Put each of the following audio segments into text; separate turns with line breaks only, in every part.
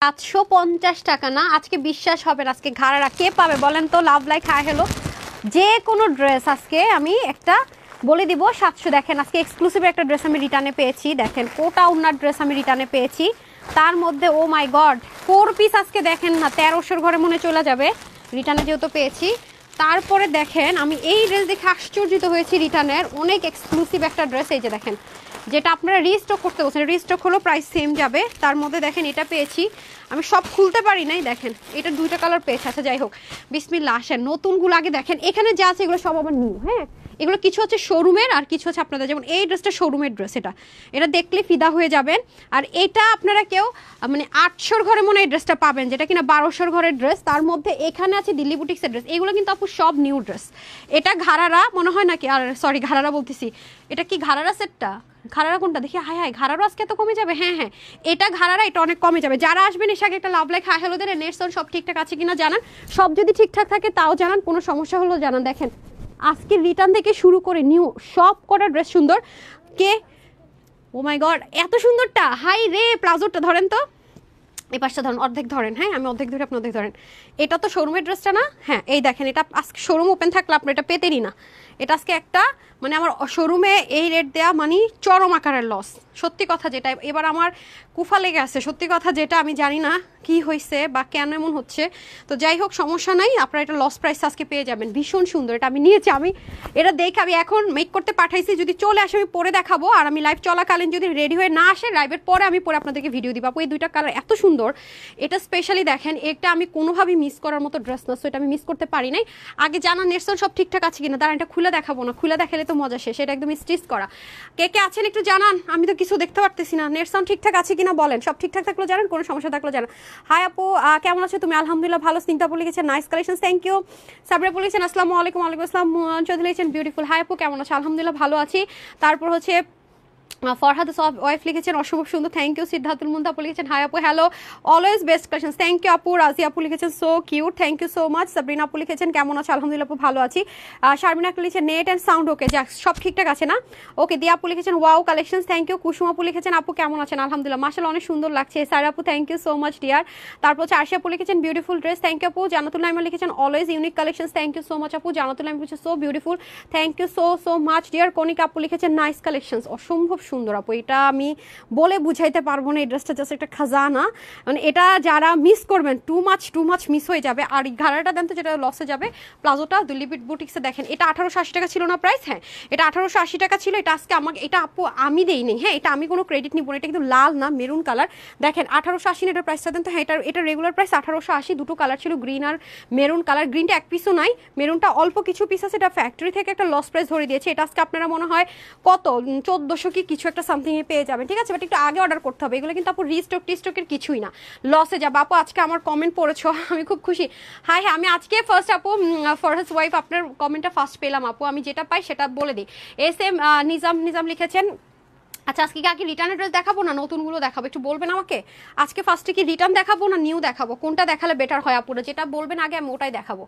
750 টাকা না, আজকে বিশ্বাস হবে না। আজকে ঘাড়া কে পাবে বলেন তো? লাভ লাইক হাই হ্যালো, যে কোনো ড্রেস আজকে আমি একটা বলে দিব 700। দেখেন আজকে এক্সক্লুসিভ একটা ড্রেস আমি রিটার্নে পেয়েছি। দেখেন কোটা উনার ড্রেস আমি রিটার্নে পেয়েছি, তার মধ্যে ও মাই গড 4 পিস আজকে দেখেন না 1300 ঘরে মনে চলে যাবে রিটার্নে যেহেতু পেয়েছি। তারপরে দেখেন আমি এই ড্রেস দেখে আশ্চর্যিত হয়েছি, রিটার্নের অনেক এক্সক্লুসিভ একটা ড্রেস। এই যে দেখেন, যেটা আপনারা রিস্টক করতে বলছেন, রিস্টক হলো প্রাইস সেম যাবে। তার মধ্যে দেখেন এটা পেয়েছি, আমি সব খুলতে পারি নাই। দেখেন এটা 2টা কালার পেয়েছে। আচ্ছা যাই হোক, বিসমিল্লাহ। আসেন নতুনগুলো আগে দেখেন, এখানে যা আছে এগুলো সব আবার নিউ। হ্যাঁ, এগুলো কিছু হচ্ছে শোরুমের আর কিছু হচ্ছে আপনাদের, যেমন এই ড্রেসটা শোরুমের ড্রেস, এটা দেখলে ফিদা হয়ে যাবেন। আর এটা আপনারা কেউ মানে 800 ঘরে মনে এই ড্রেসটা পাবেন, যেটা কিনা 1200 ঘরের ড্রেস। তার মধ্যে এখানে আছে দিল্লি বুটিক্সের ড্রেস, এগুলো কিন্তু আপু সব নিউ ড্রেস। এটা ঘাড়ারা মনে হয় নাকি, আর সরি ঘাড়ারা বলতেছি, এটা কি ঘাড়ারা সেটটা? ঘাড়ারা কোনটা দেখি? হাই হাই, ঘাড়ারও আজকে এত কমে যাবে? হ্যাঁ হ্যাঁ, এটা ঘাড়ারা, এটা অনেক কমে যাবে। যারা আসবেন এসে আগে একটা লাভ লাইক হাই হ্যালো দেন। নেটস সব ঠিকঠাক আছে কিনা জানান, সব যদি ঠিকঠাক থাকে তাও জানান, কোনো সমস্যা হলো জানান। দেখেন আজকে রিটার্ন থেকে শুরু করে নিউ সব কটা ড্রেস সুন্দর। কে ও মাই গড এত সুন্দরটা, হাই রে প্লাজোটা ধরেন তো, এই পাশটা ধরেন, অর্ধেক ধরেন। হ্যাঁ আমি অর্ধেক ধরে আপনি অর্ধেক ধরেন। এটা তো শোরুমের ড্রেসটা না? হ্যাঁ এই দেখেন, এটা আজকে শোরুম ওপেন থাকলে আপনি এটা পেতেনই না। এটা আজকে একটা মানে আমার শোরুমে এই রেট দেয়া মানে চরম আকারের লস। সত্যি কথা যেটা, এবার আমার কুফা লেগে আছে সত্যি কথা যেটা, আমি জানি না কি হয়েছে বা কেন এমন হচ্ছে। তো যাই হোক সমস্যা নাই, আপনারা এটা লস প্রাইস আজকে পেয়ে যাবেন। ভীষণ সুন্দর, এটা আমি নিয়েছি। আমি এটা দেখে আমি এখন মেক করতে পাঠাইছি, যদি চলে আসে আমি পরে দেখাবো। আর আমি লাইভ চলাকালীন যদি রেডি হয়ে না আসে, লাইভের পরে আমি পরে আপনাদেরকে ভিডিও দিব। আপু এই 2টা কালার এত সুন্দর, এটা স্পেশালি দেখেন, এটা আমি কোনোভাবেই মিস করার মতো ড্রেস না, সো এটা আমি মিস করতে পারি নাই। আগে জানা নেটসন সব ঠিকঠাক আছে কিনা, দাঁড়ান এটা খুলে দেখাবো না, খুলে দেখালে তো মজা শেষ। এটা একদম স্টিচ করা। কে কে আছেন একটু জানান, আমি তো কিছু দেখতে পারতেছি না। নেটসন ঠিকঠাক আছে কিনা বলেন, সব ঠিকঠাক থাকলে জানান, কোনো সমস্যা থাকলে জানান। হাই আপু কেমন আছো তুমি? আলহামদুলিল্লাহ ভালো। স্নিগ্ধা আপু লিখেছেন নাইস কালেকশন, থ্যাংক ইউ। সাবরা আপু লিখেছেন আসসালামু আলাইকুম। ওয়ালাইকুম আসসালাম। চৌধুরী লিখেছেন বিউটিফুল। হাই আপু কেমন আছো? আলহামদুলিল্লাহ ভালো আছি। তারপর হচ্ছে ফরহাদ ওয়াইফ লিখেছেন অসম্ভব সুন্দর, থ্যাংক ইউ। সিদ্ধার্থুল মুন্তা আপু লিখেছেন হাই আপু hello, always best collection, thank you আপু। রাজি আপু লিখেছেন so cute, thank you so much. Sabrina আপু লিখেছেন কেমন আছো? আলহামদুলিল্লাহ আপু ভালো আছি। শারমিনা আপু লিখেছেন নেট অ্যান্ড সাউন্ড ওকে, যাক সব ঠিকঠাক আছে না? ওকে। দিয়া আপু লিখেছেন ওয়াও কালেকশন, থ্যাংক ইউ। কুসুম আপু লিখেছেন আপু কেমন আছেন? আলহামদুলিল্লাহ মাশাআল্লাহ অনেক সুন্দর লাগছে। সারা আপু thank you so much dear. তারপর হচ্ছে আরশি আপু লিখেছেন বিউটিফুল ড্রেস, থ্যাংক ইউ আপু। জানাতুল নাইমা লিখেছেন always unique collection, thank you so much আপু। জানাতুল নাইমা লিখেছেন so beautiful, thank you so so much dear. Konika আপু লিখেছেন নাইস কালেকশন, অসম্ভব সুন্দর আপু। এটা আমি বলে বুঝাইতে পারবো না, এই ড্রেসটা জাস্ট একটা খাজানা। মানে এটা যারা মিস করবেন টু মাচ মিস হয়ে যাবে। আর এই ঘাড়াটা দেন তো যেটা লসে যাবে, প্লাজোটা দিল্লি বুটিক্সে দেখেন, এটা 1880 টাকা ছিল না প্রাইস? হ্যাঁ এটা 1880 টাকা ছিল। এটা আজকে আমাকে, এটা আপু আমি দেইনি, হ্যাঁ এটা আমি কোনো ক্রেডিট নিব না। এটা কিন্তু লাল না মেরুন কালার, দেখেন 1880 এটার প্রাইসটা দেন তো। হ্যাঁ এটা রেগুলার প্রাইস 1880। দুটো কালার ছিল, গ্রিন আর মেরুন কালার। গ্রিনটা এক পিসও নাই, মেরুনটা অল্প কিছু পিস আছে। এটা ফ্যাক্টরি থেকে একটা লস প্রাইস ধরে দিয়েছে। এটা আজকে আপনারা মনে হয় কত 1400 কি কিছু একটা সামথিং এ পেয়ে যাবেন, ঠিক আছে? বাট একটু আগে অর্ডার করতে হবে, এগুলো কিন্তু আপু রিস্টক টিস্টকের কিছুই না, লসে যাবে। আপু আজকে আমার কমেন্ট পড়েছো, আমি খুব খুশি। হ্যাঁ হ্যাঁ আমি আজকে ফার্স্ট আপু ফরহাদ ওয়াইফ আপনার কমেন্টটা ফার্স্ট পেলাম আপু, আমি যেটা পাই সেটা বলে দিই। এস এম নিজাম লিখেছেন আচ্ছা আজকে কি আগে রিটার্নের ড্রেস দেখাবো না নতুনগুলো দেখাবো, একটু বলবেন আমাকে। আজকে ফার্স্টে কি রিটার্ন দেখাবো না নিউ দেখাবো, কোনটা দেখালে বেটার হয় আপুরা? যেটা বলবেন আগে আমি ওটাই দেখাবো।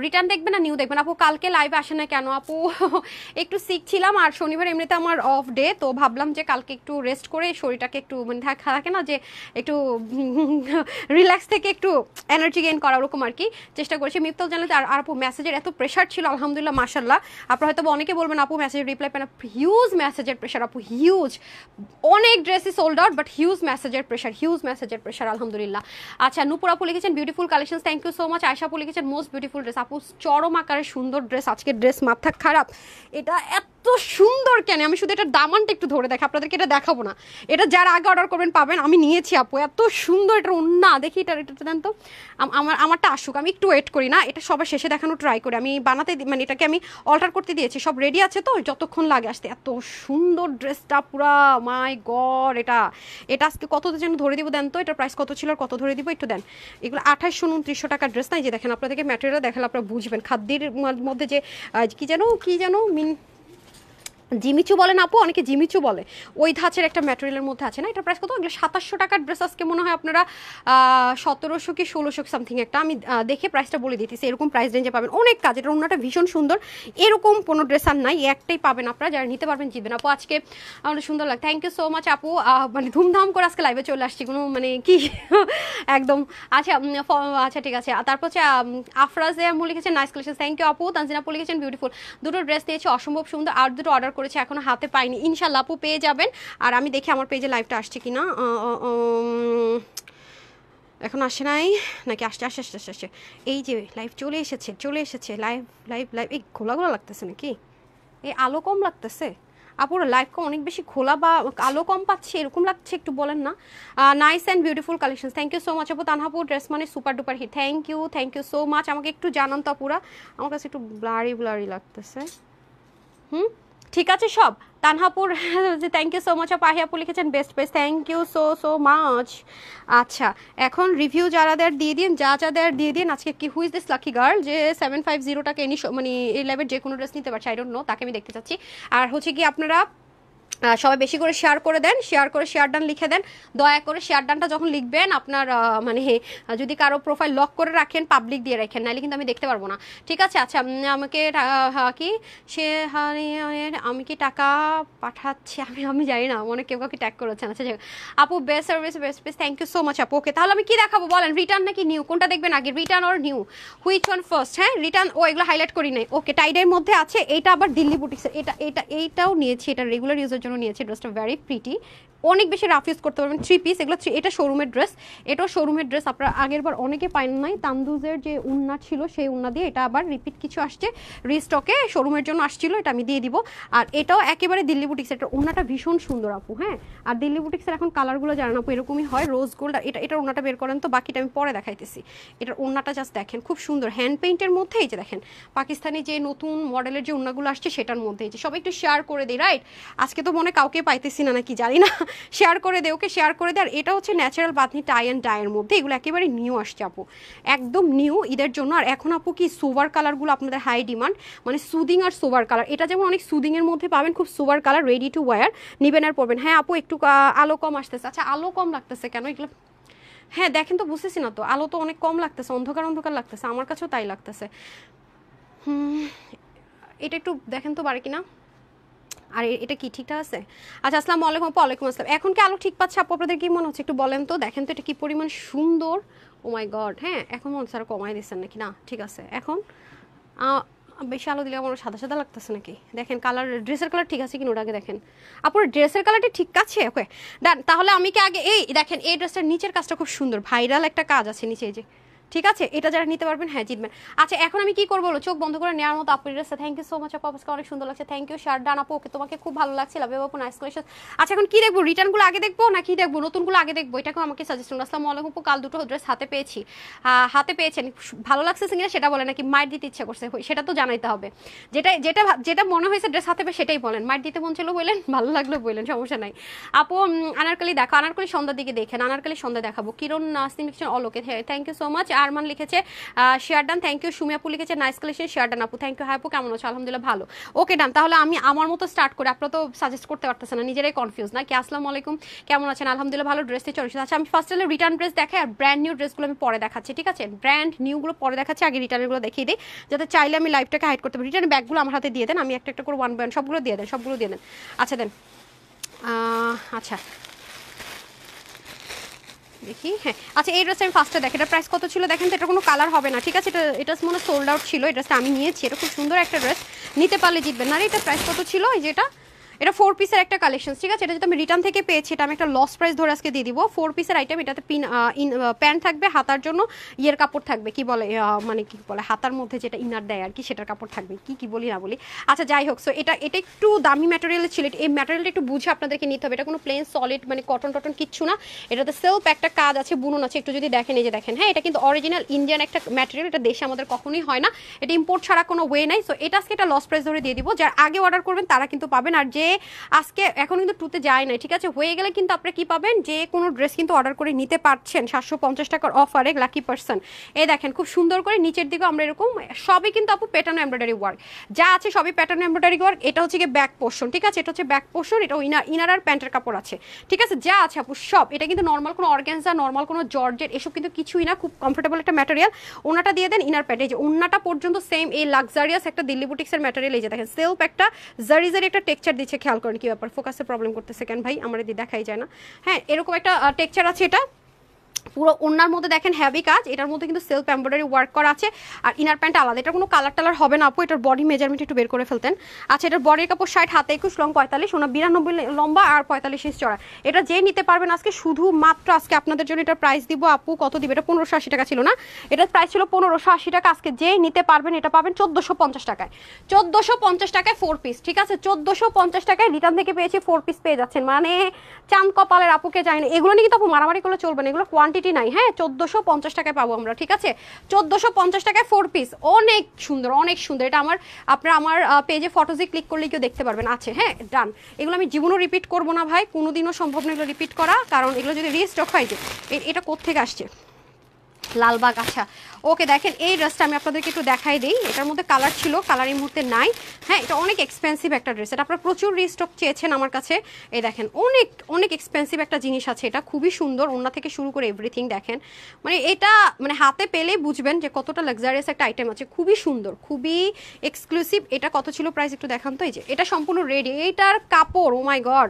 রিটার্ন দেখবেন না নিউ দেখবেন? আপু কালকে লাইভে আসে না কেন আপু? একটু সিক ছিলাম, আর শনিবার এমনিতে আমার অফ ডে, তো ভাবলাম যে কালকে একটু রেস্ট করে শরীরটাকে একটু মানে থাকে না যে একটু রিল্যাক্স থেকে একটু এনার্জি গেইন করা, ওরকম আর কি চেষ্টা করেছি। মিফতাল জানাতে আর আপু মেসেজের এত প্রেশার ছিল, আলহামদুলিল্লাহ মাশাল্লাহ। আপনারা হয়তো অনেকে বলবেন আপু মেসেজের রিপ্লাই পান না, হিউজ মেসেজের প্রেশার আপু, হিউজ। অনেক ড্রেসই সোল্ড আউট, বাট হিউজ মেসেজের প্রেশার আলহামদুলিল্লাহ। আচ্ছা নূপুর আপু লিখেছেন beautiful collection, thank you so much. Ayesha আপু লিখেছেন মোস্ট বিউটিফুল ড্রেস। আপু চরম আকারে সুন্দর ড্রেস, আজকের ড্রেস মাথা খারাপ। এটা এত সুন্দর কেন, আমি শুধু এটার দামানটা একটু ধরে দেখি, আপনাদেরকে এটা দেখাবো না। এটা যারা আগে অর্ডার করবেন পাবেন, আমি নিয়েছি আপু, এত সুন্দর। এটার অন্য দেখি, এটা দেন তো, আমারটা আসুক, আমি একটু ওয়েট করি না, এটা সবার শেষে দেখানো ট্রাই করি। আমি বানাতে মানে এটাকে আমি অল্টার করতে দিয়েছি, সব রেডি আছে তো, যতক্ষণ লাগে আসতে। এত সুন্দর ড্রেসটা পুরা মাই গড। এটা আজকে কত যেন ধরে দিব দেন তো, এটার প্রাইস কত ছিল আর কত ধরে দিব একটু দেন। এগুলো 2829 টাকার ড্রেস নাই যে দেখেন, আপনাদেরকে ম্যাটেরিয়াল দেখালে আপনারা বুঝবেন। খাদ্যের মধ্যে যে কি যেন জিমিচু বলেন আপু, অনেকে জিমিচু বলে, ওই ধাঁচের একটা ম্যাটেরিয়ালের মধ্যে আছে না। এটা প্রাইস কত? এগুলো 2700 টাকার ড্রেস আজকে মনে হয় আপনারা 1700 কি 1600 সামথিং একটা, আমি দেখে প্রাইসটা বলে দিতেছি, এরকম প্রাইস রেঞ্জে পাবেন। অনেক কাজ, এটা ওনাটা ভীষণ সুন্দর, এরকম কোনো ড্রেস আর নাই, একটাই পাবেন আপনারা, যারা নিতে পারবেন জিতবেন। আপু আজকে আমাদের সুন্দর লাগে, থ্যাংক ইউ সো মাচ আপু, মানে ধুমধাম করে আজকে লাইভে চলে আসছি, কোনো মানে কি একদম। আচ্ছা আচ্ছা ঠিক আছে। তারপর হচ্ছে আফরাজে আপু লিখেছেন নাইস কালেকশন, থ্যাংক ইউ আপু। তানজিনা আপু লিখেছেন বিউটিফুল, দুটো ড্রেস নিয়েছি অসম্ভব সুন্দর, আর দুটো অর্ডার করেছি এখনো হাতে পাইনি, ইনশাল্লাহ আপু পেয়ে যাবেন। আর আমি দেখি আমার পেজে লাইভটা আসছে কিনা, এখন আসে নাই নাকি? আসছে আসছে আসছে আসছে, এই যে লাইভ চলে এসেছে চলে এসেছে, লাইভ লাইভ লাইভ। এই খোলাগুলো লাগতেছে নাকি? এই আলো কম লাগতেছে আপুরা, লাইভকে অনেক বেশি খোলা বা আলো কম পাচ্ছি এরকম লাগছে, একটু বলেন না। Nice and beautiful collection, thank you so much আপু। তানহাপু ড্রেস মানে super duper hit, thank you so much. আমাকে একটু জানান তো আপুরা, আমার কাছে একটু ব্লারি ব্লারি লাগতেছে। ঠিক আছে সব। তানহাপুর থ্যাংক ইউ সো মাচ। আহিয়াপু লিখেছেন best best, thank you so so much. আচ্ছা এখন রিভিউ যারাদের দিয়ে দিন, যাদের দিয়ে দিন আজকে কি হুইজ দিস লাকি গার্ল যে 750 টাকা এনি মানে এই লেভেল যে কোনো ড্রেস নিতে পারছে, আই ডোন্ট নো, তাকে আমি দেখতে চাচ্ছি। আর হচ্ছে কি আপনারা সবাই বেশি করে শেয়ার করে দেন, শেয়ার করে শেয়ার ডান লিখে দেন, দয়া করে শেয়ার ডানটা যখন লিখবেন আপনার মানে যদি কারো প্রোফাইল লক করে রাখেন পাবলিক দিয়ে রাখেন, নাহলে কিন্তু আমি দেখতে পারবো না, ঠিক আছে। আচ্ছা আমাকে কি সে আমি কি টাকা পাঠাচ্ছি, আমি জানি না, মনে কেউ কাউকে ট্যাগ করেছেন। আচ্ছা আপু best service best best, thank you so much আপু। ওকে তাহলে আমি কি দেখাবো বলেন, রিটার্ন নাকি নিউ, কোনটা দেখবেন আগে, return or new, which one first? হ্যাঁ রিটার্ন, ও এগুলো হাইলাইট করি নাই। ওকে টাইডের মধ্যে আছে, এটা আবার দিল্লি বুটিক্সের, এইটাও নিয়েছি, এটা রেগুলার ইউজের জন্য নিয়েছি। ড্রেসটা ভেরি প্রিটি, অনেক বেশি রাফ ইউজ করতে পারবেন, 3 পিস এগুলো। এটা শোরুমের ড্রেস, এটাও শোরুমের ড্রেস, আপনারা আগের বার অনেকে পাইন নাই, তান্দুজের যে উন্না ছিল সেই উন্না দিয়ে, এটা আবার রিপিট কিছু আসছে রিস্টকে, শোরুমের জন্য আসছিল, এটা আমি দিয়ে দিব। আর এটাও একেবারে দিল্লি বুটিক্স, এটা উন্নাটা ভীষণ সুন্দর আপু। হ্যাঁ আর দিল্লি বুটিক্সের এখন কালারগুলো জানেন আপু এরকমই হয়, রোজ গোল্ড। এটার উন্নাটা বের করেন তো, বাকিটা আমি পরে দেখাইতেছি। এটার উন্নাটা জাস্ট দেখেন, খুব সুন্দর হ্যান্ড পেইন্টের মধ্যে, এই যে দেখেন পাকিস্তানি যে নতুন মডেলের যে উন্নাগুলো আসছে সেটার মধ্যে, এই যে সবাই একটু শেয়ার করে দিই, রাইট? আজকে তো মনে কাউকে পাইতেছি না নাকি জানি না, শেয়ার করে দে, ওকে শেয়ার করে দে। আর এটা হচ্ছে ন্যাচারাল বাতনি টাই অ্যান্ড ডাইয়ের মধ্যে, এগুলো একেবারে নিউ আসছে আপু, একদম নিউ ঈদের জন্য। আর এখন আপু কি সোভার কালারগুলো আপনাদের হাই ডিমান্ড, মানে সুদিং আর সোভার কালার, এটা যেমন অনেক সুদিংয়ের মধ্যে পাবেন, খুব sober colour, ready to wire, নিবেন আর পরবেন। হ্যাঁ আপু একটু আলো কম আসতেছে। আচ্ছা আলো কম লাগতেছে কেন এগুলো? হ্যাঁ দেখেন তো, বুঝতেছি না তো, আলো তো অনেক কম লাগতেছে, অন্ধকার অন্ধকার লাগতেছে, আমার কাছেও তাই লাগতেছে। এটা একটু দেখেন তো পারে কিনা। আর এটা কি ঠিকঠাক আছে? আচ্ছা আসসালামু আলাইকুম আপু। ওয়ালাইকুম আসসালাম। এখন কি আলো ঠিক পাচ্ছে আপু, আপনাদের কি মনে হচ্ছে একটু বলেন তো, দেখেন তো এটা কি পরিমাণ সুন্দর। ও মাই গড, হ্যাঁ এখন মনে হচ্ছে আর কমাই দিচ্ছেন নাকি? না ঠিক আছে, এখন বেশি আলো দিলে আমার সাদা সাদা লাগতেছে নাকি? দেখেন কালার, ড্রেসের কালার ঠিক আছে কিনা ওটা আগে দেখেন। আপনার ড্রেসের কালারটা ঠিক আছে? ওকে ডান। তাহলে আমি কি আগে এই দেখেন, এই ড্রেসটার নিচের কাজটা খুব সুন্দর, ভাইরাল একটা কাজ আছে নিচে, এই যে ঠিক আছে, এটা যারা নিতে পারবেন হ্যাঁ জিতবেন। আচ্ছা এখন আমি কি করবো, চোখ বন্ধ করে নেওয়ার মতো আপুর ড্রেসটা, থ্যাংক ইউ সো মাচ আপু, আজকে অনেক সুন্দর লাগছে, থ্যাংক ইউ শার্ট ডান আপু। ওকে তোমাকে খুব ভালো লাগছে, লাভ আপু, নাইস কালেকশন। আচ্ছা এখন কি দেখবো, রিটার্নগুলো আগে দেখবো না কি দেখবো, নতুনগুলো আগে দেখবো, এটাকেও আমাকে সাজেশন। আসসালামু আলাইকুম আপু, কাল দুটো ড্রেস হাতে পেয়েছি, হাতে পেয়েছেন, ভালো লাগছে সিঙ্গেল সেটা বলে নাকি মাইট দিতে ইচ্ছা করছে, সেটা তো জানাইতে হবে। যেটা যেটা যেটা মনে হয়েছে ড্রেস হাতে পেয়ে সেটাই বলেন, মাইট দিতে মন ছিল বললেন, ভালো লাগলো বললেন, সমস্যা নাই আপু। আনারকলি দেখো, আনারকলি সন্ধ্যার দিকে দেখেন, আনারকলি সন্ধ্যা দেখাবো। কিরণ নাসিম লিখেছেন অলোকে, thank you so much. Arman লিখেছে share done, thank you. Sumi আপু লিখেছে নাইস কালেকশন, শেয়ার ডান আপু, থ্যাংক ইউ। হ্যাঁ আপু কেমন আছো? আলহামদুলিল্লাহ ভালো। ওকে ডান, তাহলে আমি আমার মতো স্টার্ট করি, আপনারা তো সাজেস্ট করতে পারতেছেন না, নিজেরাই কনফিউজ না কি? আসসালামু আলাইকুম, কেমন আছেন? আলহামদুলিল্লাহ ভালো। ড্রেসটি চলে এসেছে। আচ্ছা আমি ফার্স্ট হলে রিটার্ন ড্রেস দেখাই, আর ব্র্যান্ড নিউ ড্রেসগুলো আমি পরে দেখাচ্ছি, ঠিক আছে? ব্র্যান্ড নিউগুলো পরে দেখাচ্ছি, আগে রিটার্নগুলো দেখিয়ে দিই, যাতে চাইলে আমি লাইভটাকে হাইড করতে পারি। রিটার্ন ব্যাগগুলো আমার হাতে দিয়ে দেন, আমি একটা একটা করে ওয়ান বাই ওয়ান সবগুলো দিয়ে দেন, সবগুলো দিয়ে দেন। আচ্ছা দেন, আচ্ছা দেখি। হ্যাঁ আচ্ছা এই ড্রেসটা আমি ফার্স্টে দেখি, এটা প্রাইস কত ছিল দেখেন তো, এটা কোনো কালার হবে না, ঠিক আছে? এটা মনে সোল্ড আউট ছিল, এই ড্রেসটা আমি নিয়েছি, এটা খুব সুন্দর একটা ড্রেস, নিতে পারলে জিতবেন। না এটা প্রাইস কত ছিল, এই যেটা এটা 4 পিসের একটা কালেকশন, ঠিক আছে? এটা যদি আমি রিটার্ন থেকে পেয়েছি, এটা আমি একটা লস প্রাইস ধরে আজকে দিয়ে দিব। 4 পিসের আইটেম, এটাতে প্যান্ট থাকবে, হাতার জন্য ইয়ের কাপড় থাকবে, কি বলে মানে কি বলে হাতার মধ্যে যেটা ইনার দেয় আর কি, সেটার কাপড় থাকবে, কি বলি না বলি। আচ্ছা যাই হোক, সো এটা একটু দামি ম্যাটেরিয়াল ছিল, এই ম্যাটেরিয়ালটা একটু বুঝে আপনাদেরকে নিতে হবে, এটা কোনো প্লেন সলিড মানে কটন টটন কিচ্ছু না, এটাতে সেলফ একটা কাজ আছে, বুনন আছে, একটু যদি দেখেন, এই যে দেখেন, হ্যাঁ এটা কিন্তু অরিজিনাল ইন্ডিয়ান একটা ম্যাটেরিয়াল, এটা দেশে আমাদের কখনোই হয় না, এটা ইম্পোর্ট ছাড়া কোনো ওয়ে নাই। সো এটা আজকে এটা লস প্রাইস ধরে দিয়ে দিব, যার আগে অর্ডার করবেন তারা কিন্তু পাবেন, আর যে আজকে এখন কিন্তু টুতে যায় না, ঠিক আছে? হয়ে গেলে কিন্তু আপনারা কি পাবেন, যে কোনো ড্রেস কিন্তু অর্ডার করে নিতে পারছেন 750 টাকার অফারে লাকি পার্সন। এই দেখেন খুব সুন্দর করে নিচের দিকে আমরা এরকম সবই কিন্তু আপু প্যাটার্ন এমব্রয়ডারি ওয়ার্ক যা আছে, সবই প্যাটার্ন এমব্রয়ডারি ওয়ার্ক। এটা হচ্ছে কি ব্যাক পোর্শন, ঠিক আছে? এটা হচ্ছে ব্যাক পোর্শন, এটা ইনার আর প্যান্টের কাপড় আছে, ঠিক আছে? যা আছে আপু সব, এটা কিন্তু নর্মাল কোনো অর্গানজা, নর্মাল কোনো জর্জেট এসব কিন্তু কিছুই না, খুব কমফোর্টেবল একটা ম্যাটেরিয়াল। ওনাটা দিয়ে দেন ইনার প্যান্ট, এই যে ওনাটা পর্যন্ত সেম এই লাক্সারিয়াস একটা দিল্লি বুটিক্সের ম্যাটেরিয়াল। এই যে দেখেন সেলফ একটা জারি একটা টেক্সচার দিচ্ছে, খেয়াল করেন কি ব্যাপার, ফোকাসে প্রবলেম করতেছে কেন ভাই, আমার এদিকে দেখাই যায় না। হ্যাঁ, এরকম একটা টেক্সচার আছে, এটা পুরো ওনার মধ্যে দেখেন হ্যাভি কাজ, এটার মধ্যে কিন্তু সেলফ এমব্রয়ডারি ওয়ার্ক করা আছে। আর ইনার প্যান্ট আলাদা, এটা কোনো কালার টালার হবে না আপু। এটার বডি মেজারমেন্ট একটু বের করে ফেলতেন। আচ্ছা, এটার বডির কাপড় 60, হাতে 21, লং 45, ওনা 92 লম্বা আর 45 ইঞ্চ চড়া। এটা যে নিতে পারবেন আজকে, শুধুমাত্র আজকে আপনাদের জন্য এটার প্রাইস দিব আপু, কত দিবে? এটা 1580 টাকা ছিল না, এটার প্রাইস ছিল 1580 টাকা। আজকে যে নিতে পারবেন এটা পাবেন 1450 টাকায়, 1450 টাকায় 4 পিস, ঠিক আছে? 1450 টাকায় রিটার্ন থেকে পেয়েছি 4 পিস পেয়ে যাচ্ছেন, মানে চাঁদ কপালের আপুকে যায় না। এগুলো নিয়ে কিন্তু আপু মারামারি করলে চলবে না, এগুলো কোয়ান্টিটি নাই। হ্যাঁ, 1450 টাকায় পাবো আমরা, ঠিক আছে? 1450 টাকায় 4 পিস, অনেক সুন্দর, অনেক সুন্দর। এটা আপনারা আমার পেজে ফটোজে ক্লিক করলে কেউ দেখতে পারবেন আছে। হ্যাঁ, ডান। এগুলো আমি জীবনও রিপিট করবো না ভাই, কোনোদিনও সম্ভব না এগুলো রিপিট করা, কারণ এগুলো যদি রিস্টক হয়। যে এটা কোত্থেকে আসছে, লালবাগ। আচ্ছা, ওকে, দেখেন এই ড্রেসটা আমি আপনাদেরকে একটু দেখাই দিই। এটার মধ্যে কালার ছিল, কালার এই মুহূর্তে নাই। হ্যাঁ, এটা অনেক এক্সপেন্সিভ একটা ড্রেস, এটা আপনারা প্রচুর রিস্টক চেয়েছেন আমার কাছে। এই দেখেন অনেক অনেক এক্সপেন্সিভ একটা জিনিস আছে, এটা খুবই সুন্দর, ওড়না থেকে শুরু করে এভরিথিং দেখেন, মানে এটা মানে হাতে পেলেই বুঝবেন যে কতটা লাক্সারিয়াস একটা আইটেম আছে। খুবই সুন্দর, খুবই এক্সক্লুসিভ। এটা কত ছিল প্রাইস একটু দেখান তো। এই যে এটা সম্পূর্ণ রেডি, এইটার কাপড়, ও মাই গড,